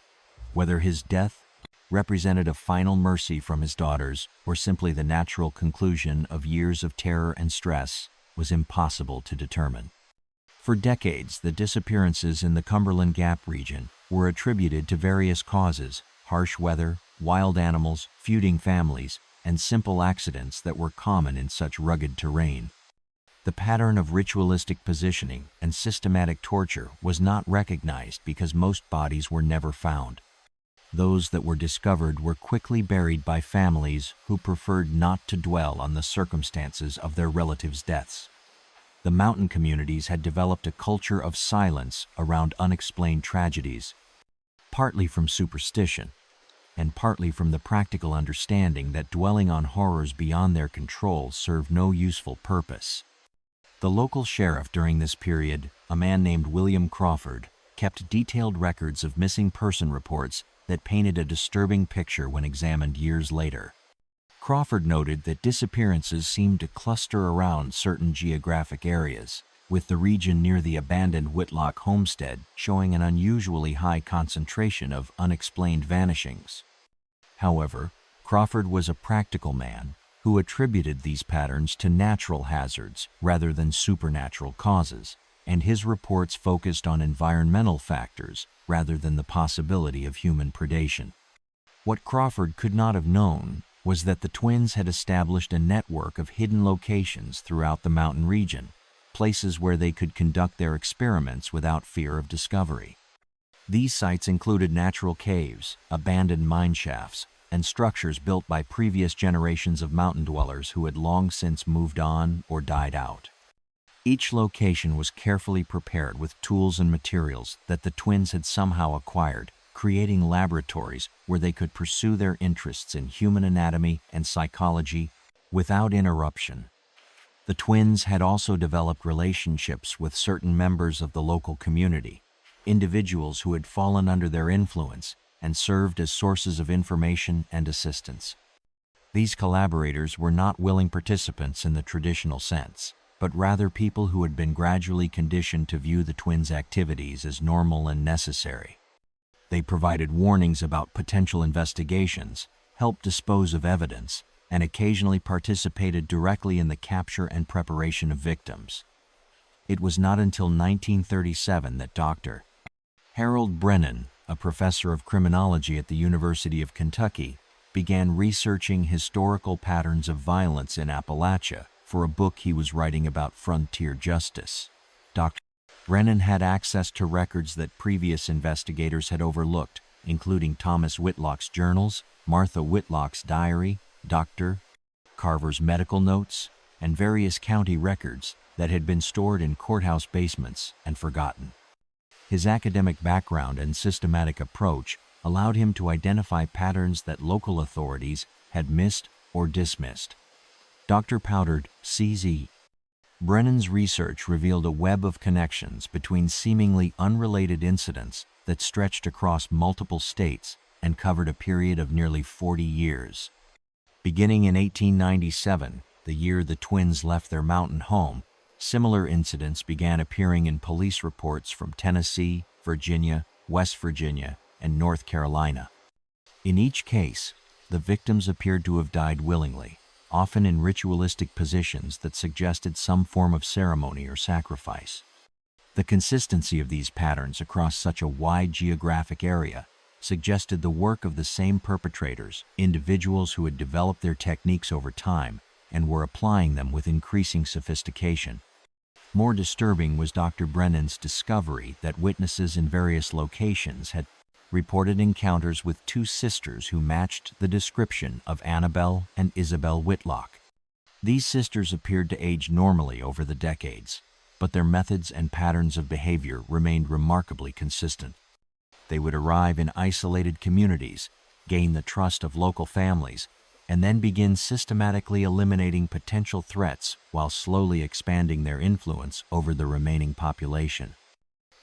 Whether his death represented a final mercy from his daughters or simply the natural conclusion of years of terror and stress was impossible to determine. For decades, the disappearances in the Cumberland Gap region were attributed to various causes: harsh weather, wild animals, feuding families, and simple accidents that were common in such rugged terrain. The pattern of ritualistic positioning and systematic torture was not recognized because most bodies were never found. Those that were discovered were quickly buried by families who preferred not to dwell on the circumstances of their relatives' deaths. The mountain communities had developed a culture of silence around unexplained tragedies, partly from superstition, and partly from the practical understanding that dwelling on horrors beyond their control served no useful purpose. The local sheriff during this period, a man named William Crawford, kept detailed records of missing person reports that painted a disturbing picture when examined years later. Crawford noted that disappearances seemed to cluster around certain geographic areas, with the region near the abandoned Whitlock homestead showing an unusually high concentration of unexplained vanishings. However, Crawford was a practical man who attributed these patterns to natural hazards rather than supernatural causes, and his reports focused on environmental factors rather than the possibility of human predation. What Crawford could not have known was that the twins had established a network of hidden locations throughout the mountain region, places where they could conduct their experiments without fear of discovery. These sites included natural caves, abandoned mine shafts, and structures built by previous generations of mountain dwellers who had long since moved on or died out. Each location was carefully prepared with tools and materials that the twins had somehow acquired, creating laboratories where they could pursue their interests in human anatomy and psychology without interruption. The twins had also developed relationships with certain members of the local community, individuals who had fallen under their influence and served as sources of information and assistance. These collaborators were not willing participants in the traditional sense, but rather people who had been gradually conditioned to view the twins' activities as normal and necessary. They provided warnings about potential investigations, helped dispose of evidence, and occasionally participated directly in the capture and preparation of victims. It was not until 1937 that Dr. Harold Brennan, a professor of criminology at the University of Kentucky, began researching historical patterns of violence in Appalachia for a book he was writing about frontier justice. Dr. Brennan had access to records that previous investigators had overlooked, including Thomas Whitlock's journals, Martha Whitlock's diary, Dr. Carver's medical notes, and various county records that had been stored in courthouse basements and forgotten. His academic background and systematic approach allowed him to identify patterns that local authorities had missed or dismissed. Dr. Powdered C.Z. Brennan's research revealed a web of connections between seemingly unrelated incidents that stretched across multiple states and covered a period of nearly 40 years. Beginning in 1897, the year the twins left their mountain home, similar incidents began appearing in police reports from Tennessee, Virginia, West Virginia, and North Carolina. In each case, the victims appeared to have died willingly, often in ritualistic positions that suggested some form of ceremony or sacrifice. The consistency of these patterns across such a wide geographic area suggested the work of the same perpetrators, individuals who had developed their techniques over time and were applying them with increasing sophistication. More disturbing was Dr. Brennan's discovery that witnesses in various locations had reported encounters with two sisters who matched the description of Anabelle and Isabelle Whitlock. These sisters appeared to age normally over the decades, but their methods and patterns of behavior remained remarkably consistent. They would arrive in isolated communities, gain the trust of local families, and then begin systematically eliminating potential threats while slowly expanding their influence over the remaining population.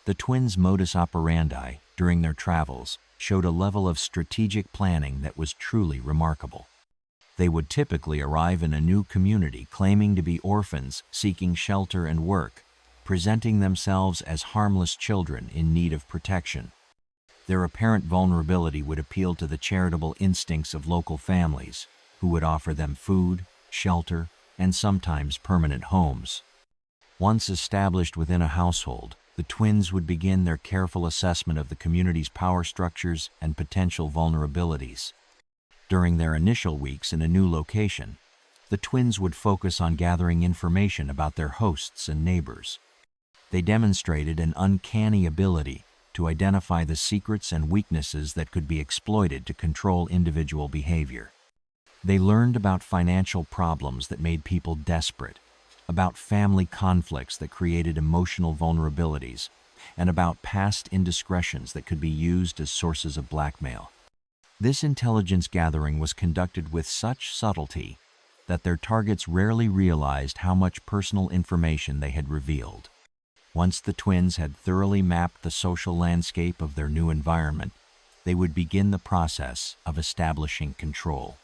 The twins' modus operandi during their travels showed a level of strategic planning that was truly remarkable. They would typically arrive in a new community claiming to be orphans seeking shelter and work, presenting themselves as harmless children in need of protection. Their apparent vulnerability would appeal to the charitable instincts of local families, who would offer them food, shelter, and sometimes permanent homes. Once established within a household, the twins would begin their careful assessment of the community's power structures and potential vulnerabilities. During their initial weeks in a new location, the twins would focus on gathering information about their hosts and neighbors. They demonstrated an uncanny ability to identify the secrets and weaknesses that could be exploited to control individual behavior. They learned about financial problems that made people desperate, about family conflicts that created emotional vulnerabilities, and about past indiscretions that could be used as sources of blackmail. This intelligence gathering was conducted with such subtlety that their targets rarely realized how much personal information they had revealed. Once the twins had thoroughly mapped the social landscape of their new environment, they would begin the process of establishing control.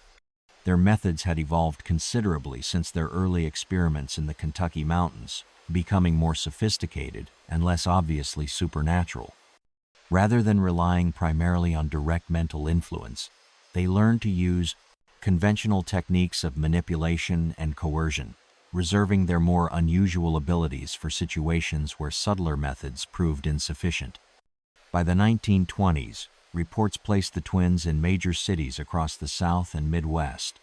Their methods had evolved considerably since their early experiments in the Kentucky mountains, becoming more sophisticated and less obviously supernatural. Rather than relying primarily on direct mental influence, they learned to use conventional techniques of manipulation and coercion, reserving their more unusual abilities for situations where subtler methods proved insufficient. By the 1920s, reports placed the twins in major cities across the South and Midwest.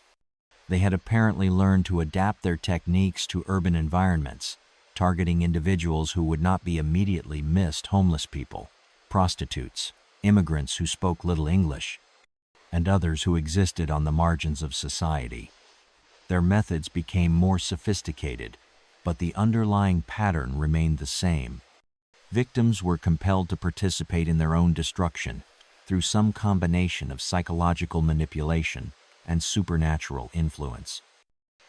They had apparently learned to adapt their techniques to urban environments, targeting individuals who would not be immediately missed: homeless people, prostitutes, immigrants who spoke little English, and others who existed on the margins of society. Their methods became more sophisticated, but the underlying pattern remained the same. Victims were compelled to participate in their own destruction through some combination of psychological manipulation and supernatural influence.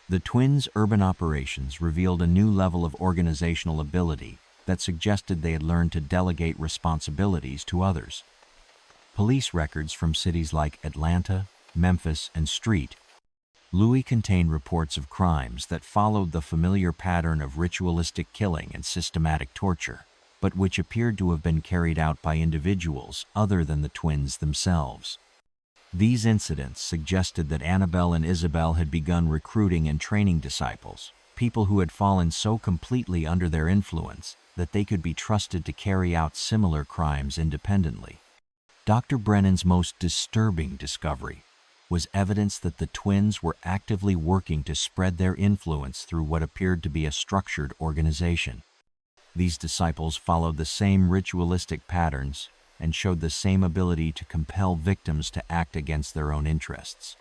The twins' urban operations revealed a new level of organizational ability that suggested they had learned to delegate responsibilities to others. Police records from cities like Atlanta, Memphis, and Louis contained reports of crimes that followed the familiar pattern of ritualistic killing and systematic torture, but which appeared to have been carried out by individuals other than the twins themselves. These incidents suggested that Anabelle and Isabelle had begun recruiting and training disciples, people who had fallen so completely under their influence that they could be trusted to carry out similar crimes independently. Dr. Brennan's most disturbing discovery was evidence that the twins were actively working to spread their influence through what appeared to be a structured organization. These disciples followed the same ritualistic patterns and showed the same ability to compel victims to act against their own interests.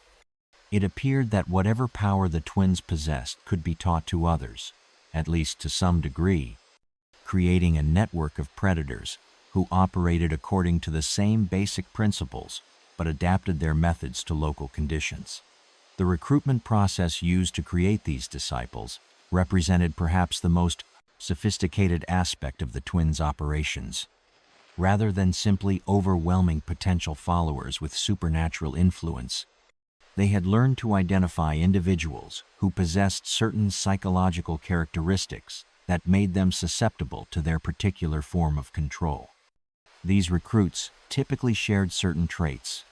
It appeared that whatever power the twins possessed could be taught to others, at least to some degree, creating a network of predators who operated according to the same basic principles but adapted their methods to local conditions. The recruitment process used to create these disciples represented perhaps the most sophisticated aspect of the twins' operations. Rather than simply overwhelming potential followers with supernatural influence, they had learned to identify individuals who possessed certain psychological characteristics that made them susceptible to their particular form of control. These recruits typically shared certain traits: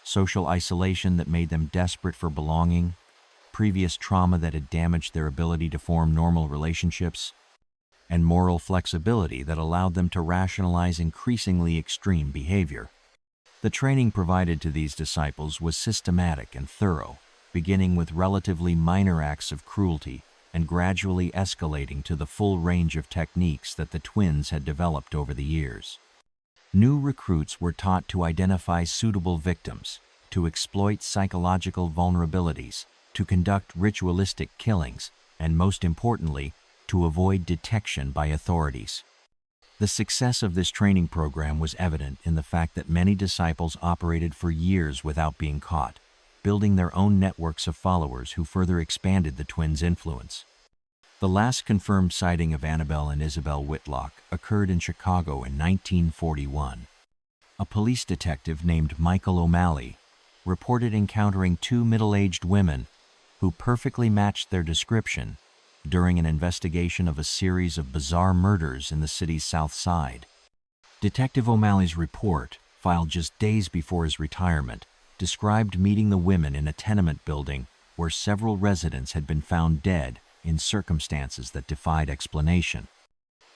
social isolation that made them desperate for belonging, previous trauma that had damaged their ability to form normal relationships, and moral flexibility that allowed them to rationalize increasingly extreme behavior. The training provided to these disciples was systematic and thorough, beginning with relatively minor acts of cruelty and gradually escalating to the full range of techniques that the twins had developed over the years. New recruits were taught to identify suitable victims, to exploit psychological vulnerabilities, to conduct ritualistic killings, and most importantly, to avoid detection by authorities. The success of this training program was evident in the fact that many disciples operated for years without being caught, building their own networks of followers who further expanded the twins' influence. The last confirmed sighting of Anabelle and Isabelle Whitlock occurred in Chicago in 1941. A police detective named Michael O'Malley reported encountering two middle-aged women who perfectly matched their description during an investigation of a series of bizarre murders in the city's South Side. Detective O'Malley's report, filed just days before his retirement, described meeting the women in a tenement building where several residents had been found dead in circumstances that defied explanation.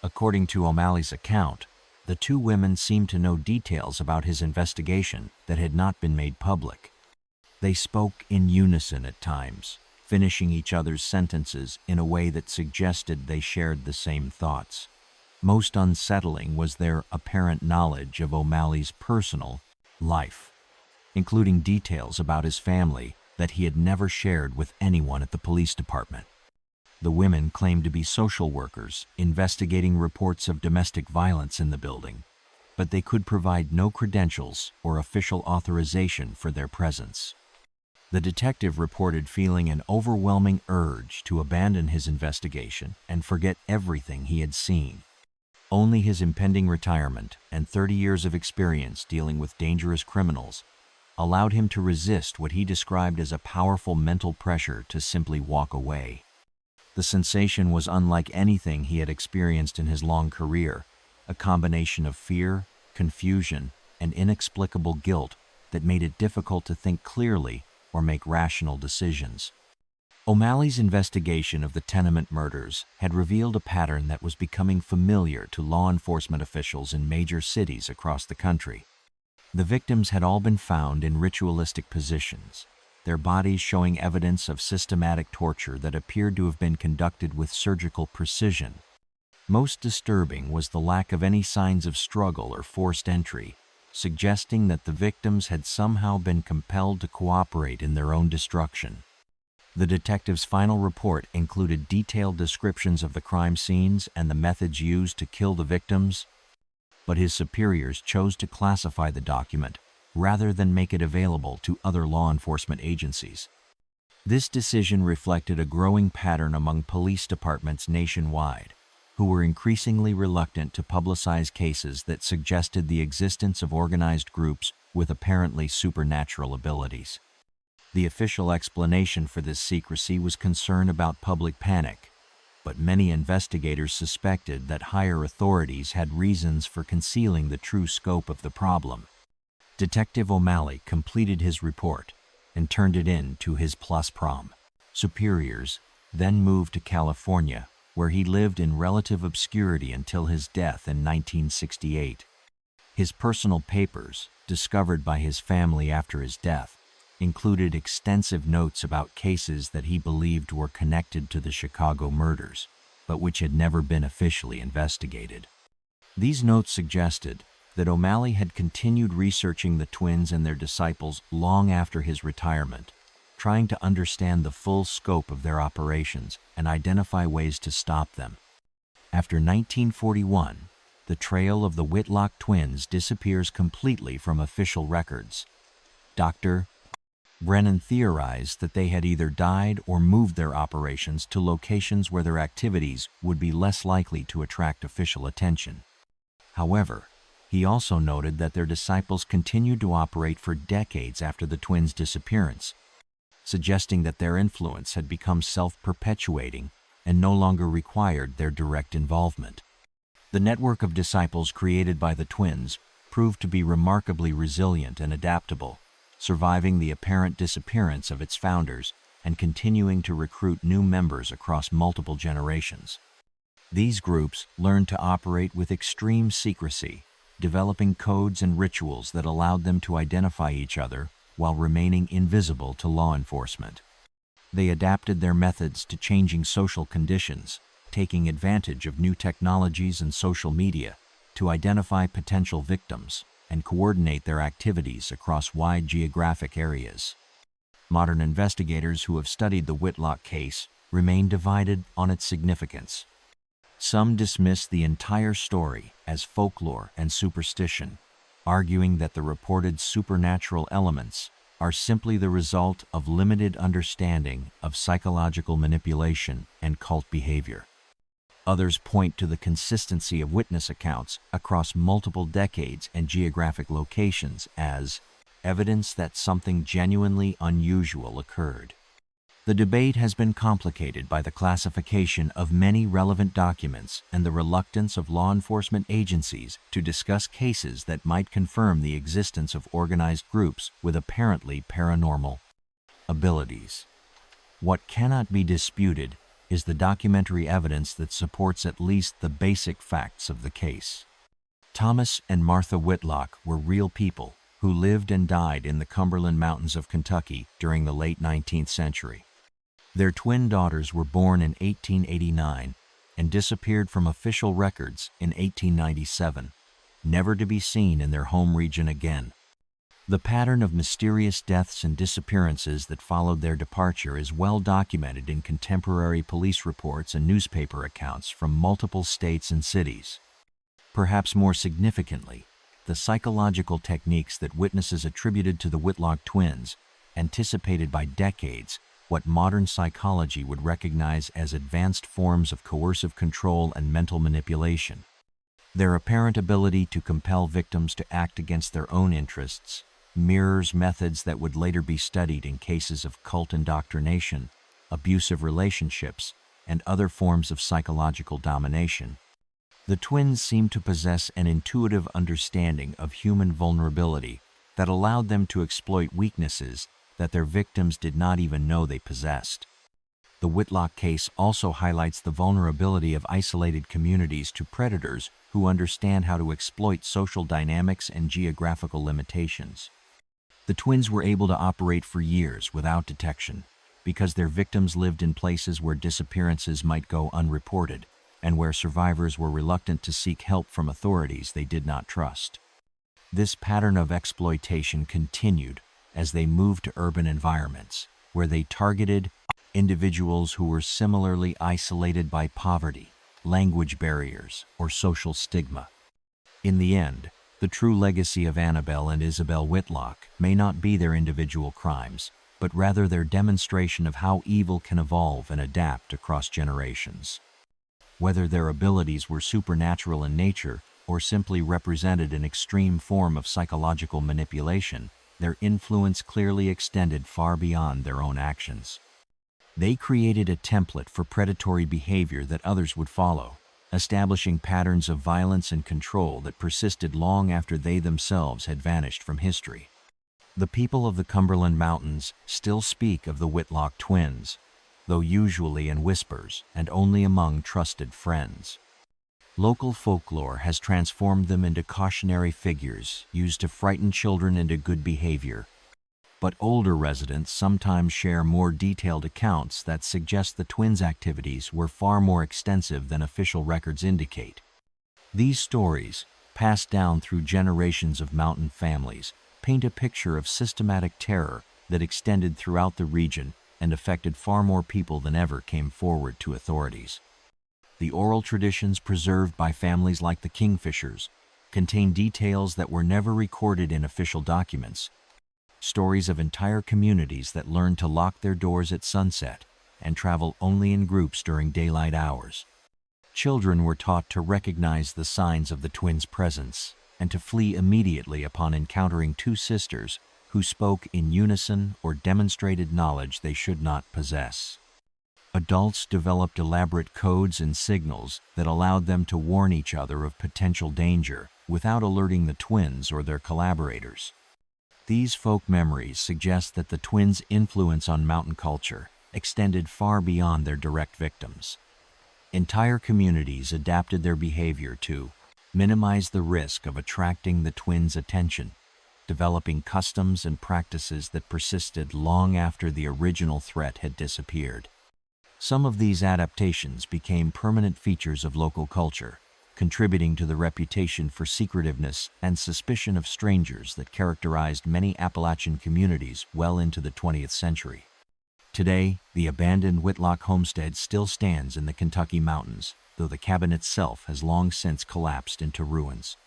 According to O'Malley's account, the two women seemed to know details about his investigation that had not been made public. They spoke in unison at times, finishing each other's sentences in a way that suggested they shared the same thoughts. Most unsettling was their apparent knowledge of O'Malley's personal life, including details about his family that he had never shared with anyone at the police department. The women claimed to be social workers investigating reports of domestic violence in the building, but they could provide no credentials or official authorization for their presence. The detective reported feeling an overwhelming urge to abandon his investigation and forget everything he had seen. Only his impending retirement and 30 years of experience dealing with dangerous criminals allowed him to resist what he described as a powerful mental pressure to simply walk away. The sensation was unlike anything he had experienced in his long career, a combination of fear, confusion, and inexplicable guilt that made it difficult to think clearly or make rational decisions. O'Malley's investigation of the tenement murders had revealed a pattern that was becoming familiar to law enforcement officials in major cities across the country. The victims had all been found in ritualistic positions, their bodies showing evidence of systematic torture that appeared to have been conducted with surgical precision. Most disturbing was the lack of any signs of struggle or forced entry, suggesting that the victims had somehow been compelled to cooperate in their own destruction. The detective's final report included detailed descriptions of the crime scenes and the methods used to kill the victims, but his superiors chose to classify the document rather than make it available to other law enforcement agencies. This decision reflected a growing pattern among police departments nationwide, who were increasingly reluctant to publicize cases that suggested the existence of organized groups with apparently supernatural abilities. The official explanation for this secrecy was concern about public panic, but many investigators suspected that higher authorities had reasons for concealing the true scope of the problem. Detective O'Malley completed his report and turned it in to his plus prom superiors, then moved to California, where he lived in relative obscurity until his death in 1968. His personal papers, discovered by his family after his death, included extensive notes about cases that he believed were connected to the Chicago murders, but which had never been officially investigated. These notes suggested that O'Malley had continued researching the twins and their disciples long after his retirement, trying to understand the full scope of their operations and identify ways to stop them. After 1941, the trail of the Whitlock twins disappears completely from official records. Dr. Brennan theorized that they had either died or moved their operations to locations where their activities would be less likely to attract official attention. However, he also noted that their disciples continued to operate for decades after the twins' disappearance, suggesting that their influence had become self-perpetuating and no longer required their direct involvement. The network of disciples created by the twins proved to be remarkably resilient and adaptable, surviving the apparent disappearance of its founders and continuing to recruit new members across multiple generations. These groups learned to operate with extreme secrecy, developing codes and rituals that allowed them to identify each other while remaining invisible to law enforcement. They adapted their methods to changing social conditions, taking advantage of new technologies and social media to identify potential victims and coordinate their activities across wide geographic areas. Modern investigators who have studied the Whitlock case remain divided on its significance. Some dismiss the entire story as folklore and superstition, arguing that the reported supernatural elements are simply the result of limited understanding of psychological manipulation and cult behavior. Others point to the consistency of witness accounts across multiple decades and geographic locations as evidence that something genuinely unusual occurred. The debate has been complicated by the classification of many relevant documents and the reluctance of law enforcement agencies to discuss cases that might confirm the existence of organized groups with apparently paranormal abilities. What cannot be disputed is the documentary evidence that supports at least the basic facts of the case. Thomas and Martha Whitlock were real people who lived and died in the Cumberland Mountains of Kentucky during the late 19th century. Their twin daughters were born in 1889 and disappeared from official records in 1897, never to be seen in their home region again. The pattern of mysterious deaths and disappearances that followed their departure is well documented in contemporary police reports and newspaper accounts from multiple states and cities. Perhaps more significantly, the psychological techniques that witnesses attributed to the Whitlock twins anticipated by decades what modern psychology would recognize as advanced forms of coercive control and mental manipulation. Their apparent ability to compel victims to act against their own interests mirrors methods that would later be studied in cases of cult indoctrination, abusive relationships, and other forms of psychological domination. The twins seemed to possess an intuitive understanding of human vulnerability that allowed them to exploit weaknesses that their victims did not even know they possessed. The Whitlock case also highlights the vulnerability of isolated communities to predators who understand how to exploit social dynamics and geographical limitations. The twins were able to operate for years without detection because their victims lived in places where disappearances might go unreported and where survivors were reluctant to seek help from authorities they did not trust. This pattern of exploitation continued as they moved to urban environments, where they targeted individuals who were similarly isolated by poverty, language barriers, or social stigma. In the end, the true legacy of Anabelle and Isabelle Whitlock may not be their individual crimes, but rather their demonstration of how evil can evolve and adapt across generations. Whether their abilities were supernatural in nature or simply represented an extreme form of psychological manipulation, their influence clearly extended far beyond their own actions. They created a template for predatory behavior that others would follow, establishing patterns of violence and control that persisted long after they themselves had vanished from history. The people of the Cumberland Mountains still speak of the Whitlock twins, though usually in whispers and only among trusted friends. Local folklore has transformed them into cautionary figures used to frighten children into good behavior. But older residents sometimes share more detailed accounts that suggest the twins' activities were far more extensive than official records indicate. These stories, passed down through generations of mountain families, paint a picture of systematic terror that extended throughout the region and affected far more people than ever came forward to authorities. The oral traditions preserved by families like the Kingfishers contain details that were never recorded in official documents. Stories of entire communities that learned to lock their doors at sunset and travel only in groups during daylight hours. Children were taught to recognize the signs of the twins' presence and to flee immediately upon encountering two sisters who spoke in unison or demonstrated knowledge they should not possess. Adults developed elaborate codes and signals that allowed them to warn each other of potential danger without alerting the twins or their collaborators. These folk memories suggest that the twins' influence on mountain culture extended far beyond their direct victims. Entire communities adapted their behavior to minimize the risk of attracting the twins' attention, developing customs and practices that persisted long after the original threat had disappeared. Some of these adaptations became permanent features of local culture, contributing to the reputation for secretiveness and suspicion of strangers that characterized many Appalachian communities well into the 20th century. Today, the abandoned Whitlock homestead still stands in the Kentucky mountains, though the cabin itself has long since collapsed into ruins.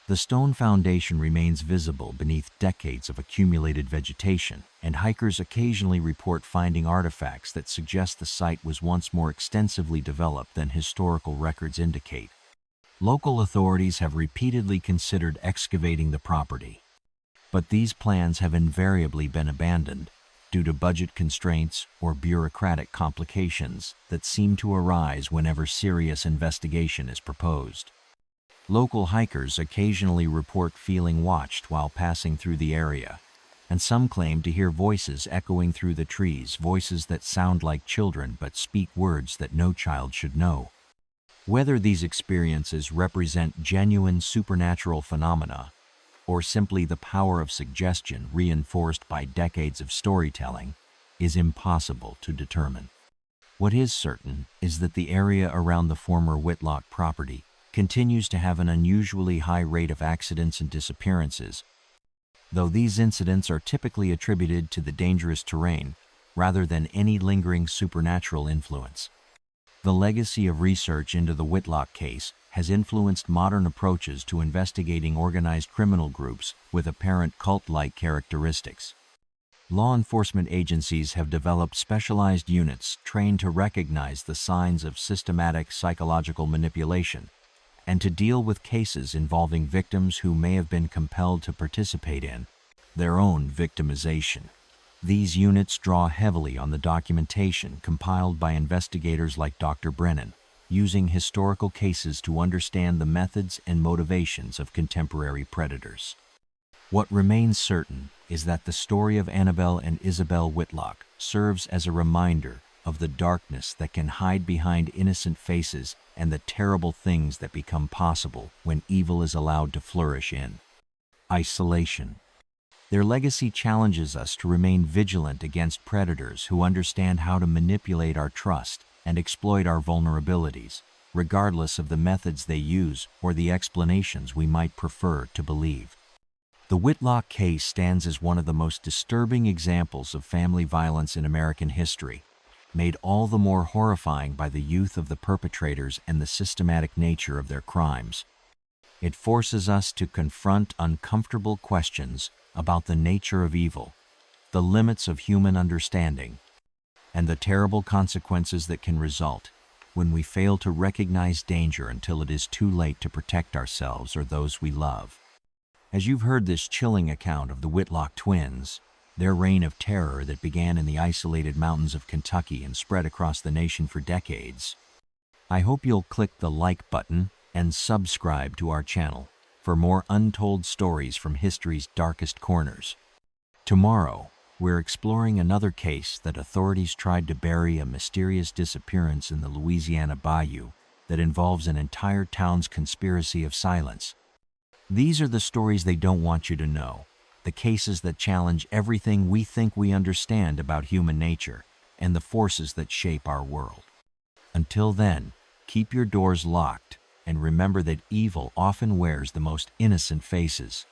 The stone foundation remains visible beneath decades of accumulated vegetation, and hikers occasionally report finding artifacts that suggest the site was once more extensively developed than historical records indicate. Local authorities have repeatedly considered excavating the property, but these plans have invariably been abandoned due to budget constraints or bureaucratic complications that seem to arise whenever serious investigation is proposed. Local hikers occasionally report feeling watched while passing through the area, and some claim to hear voices echoing through the trees, voices that sound like children but speak words that no child should know. Whether these experiences represent genuine supernatural phenomena or simply the power of suggestion reinforced by decades of storytelling is impossible to determine. What is certain is that the area around the former Whitlock property continues to have an unusually high rate of accidents and disappearances, though these incidents are typically attributed to the dangerous terrain rather than any lingering supernatural influence. The legacy of research into the Whitlock case has influenced modern approaches to investigating organized criminal groups with apparent cult-like characteristics. Law enforcement agencies have developed specialized units trained to recognize the signs of systematic psychological manipulation and to deal with cases involving victims who may have been compelled to participate in their own victimization. These units draw heavily on the documentation compiled by investigators like Dr. Brennan, using historical cases to understand the methods and motivations of contemporary predators. What remains certain is that the story of Anabelle and Isabelle Whitlock serves as a reminder of the darkness that can hide behind innocent faces and the terrible things that become possible when evil is allowed to flourish in isolation. Their legacy challenges us to remain vigilant against predators who understand how to manipulate our trust and exploit our vulnerabilities, regardless of the methods they use or the explanations we might prefer to believe. The Whitlock case stands as one of the most disturbing examples of family violence in American history, made all the more horrifying by the youth of the perpetrators and the systematic nature of their crimes. It forces us to confront uncomfortable questions about the nature of evil, the limits of human understanding, and the terrible consequences that can result when we fail to recognize danger until it is too late to protect ourselves or those we love. As you've heard this chilling account of the Whitlock twins, their reign of terror that began in the isolated mountains of Kentucky and spread across the nation for decades, I hope you'll click the like button and subscribe to our channel for more untold stories from history's darkest corners. Tomorrow, we're exploring another case that authorities tried to bury a mysterious disappearance in the Louisiana bayou that involves an entire town's conspiracy of silence. These are the stories they don't want you to know, the cases that challenge everything we think we understand about human nature and the forces that shape our world. Until then, keep your doors locked and remember that evil often wears the most innocent faces.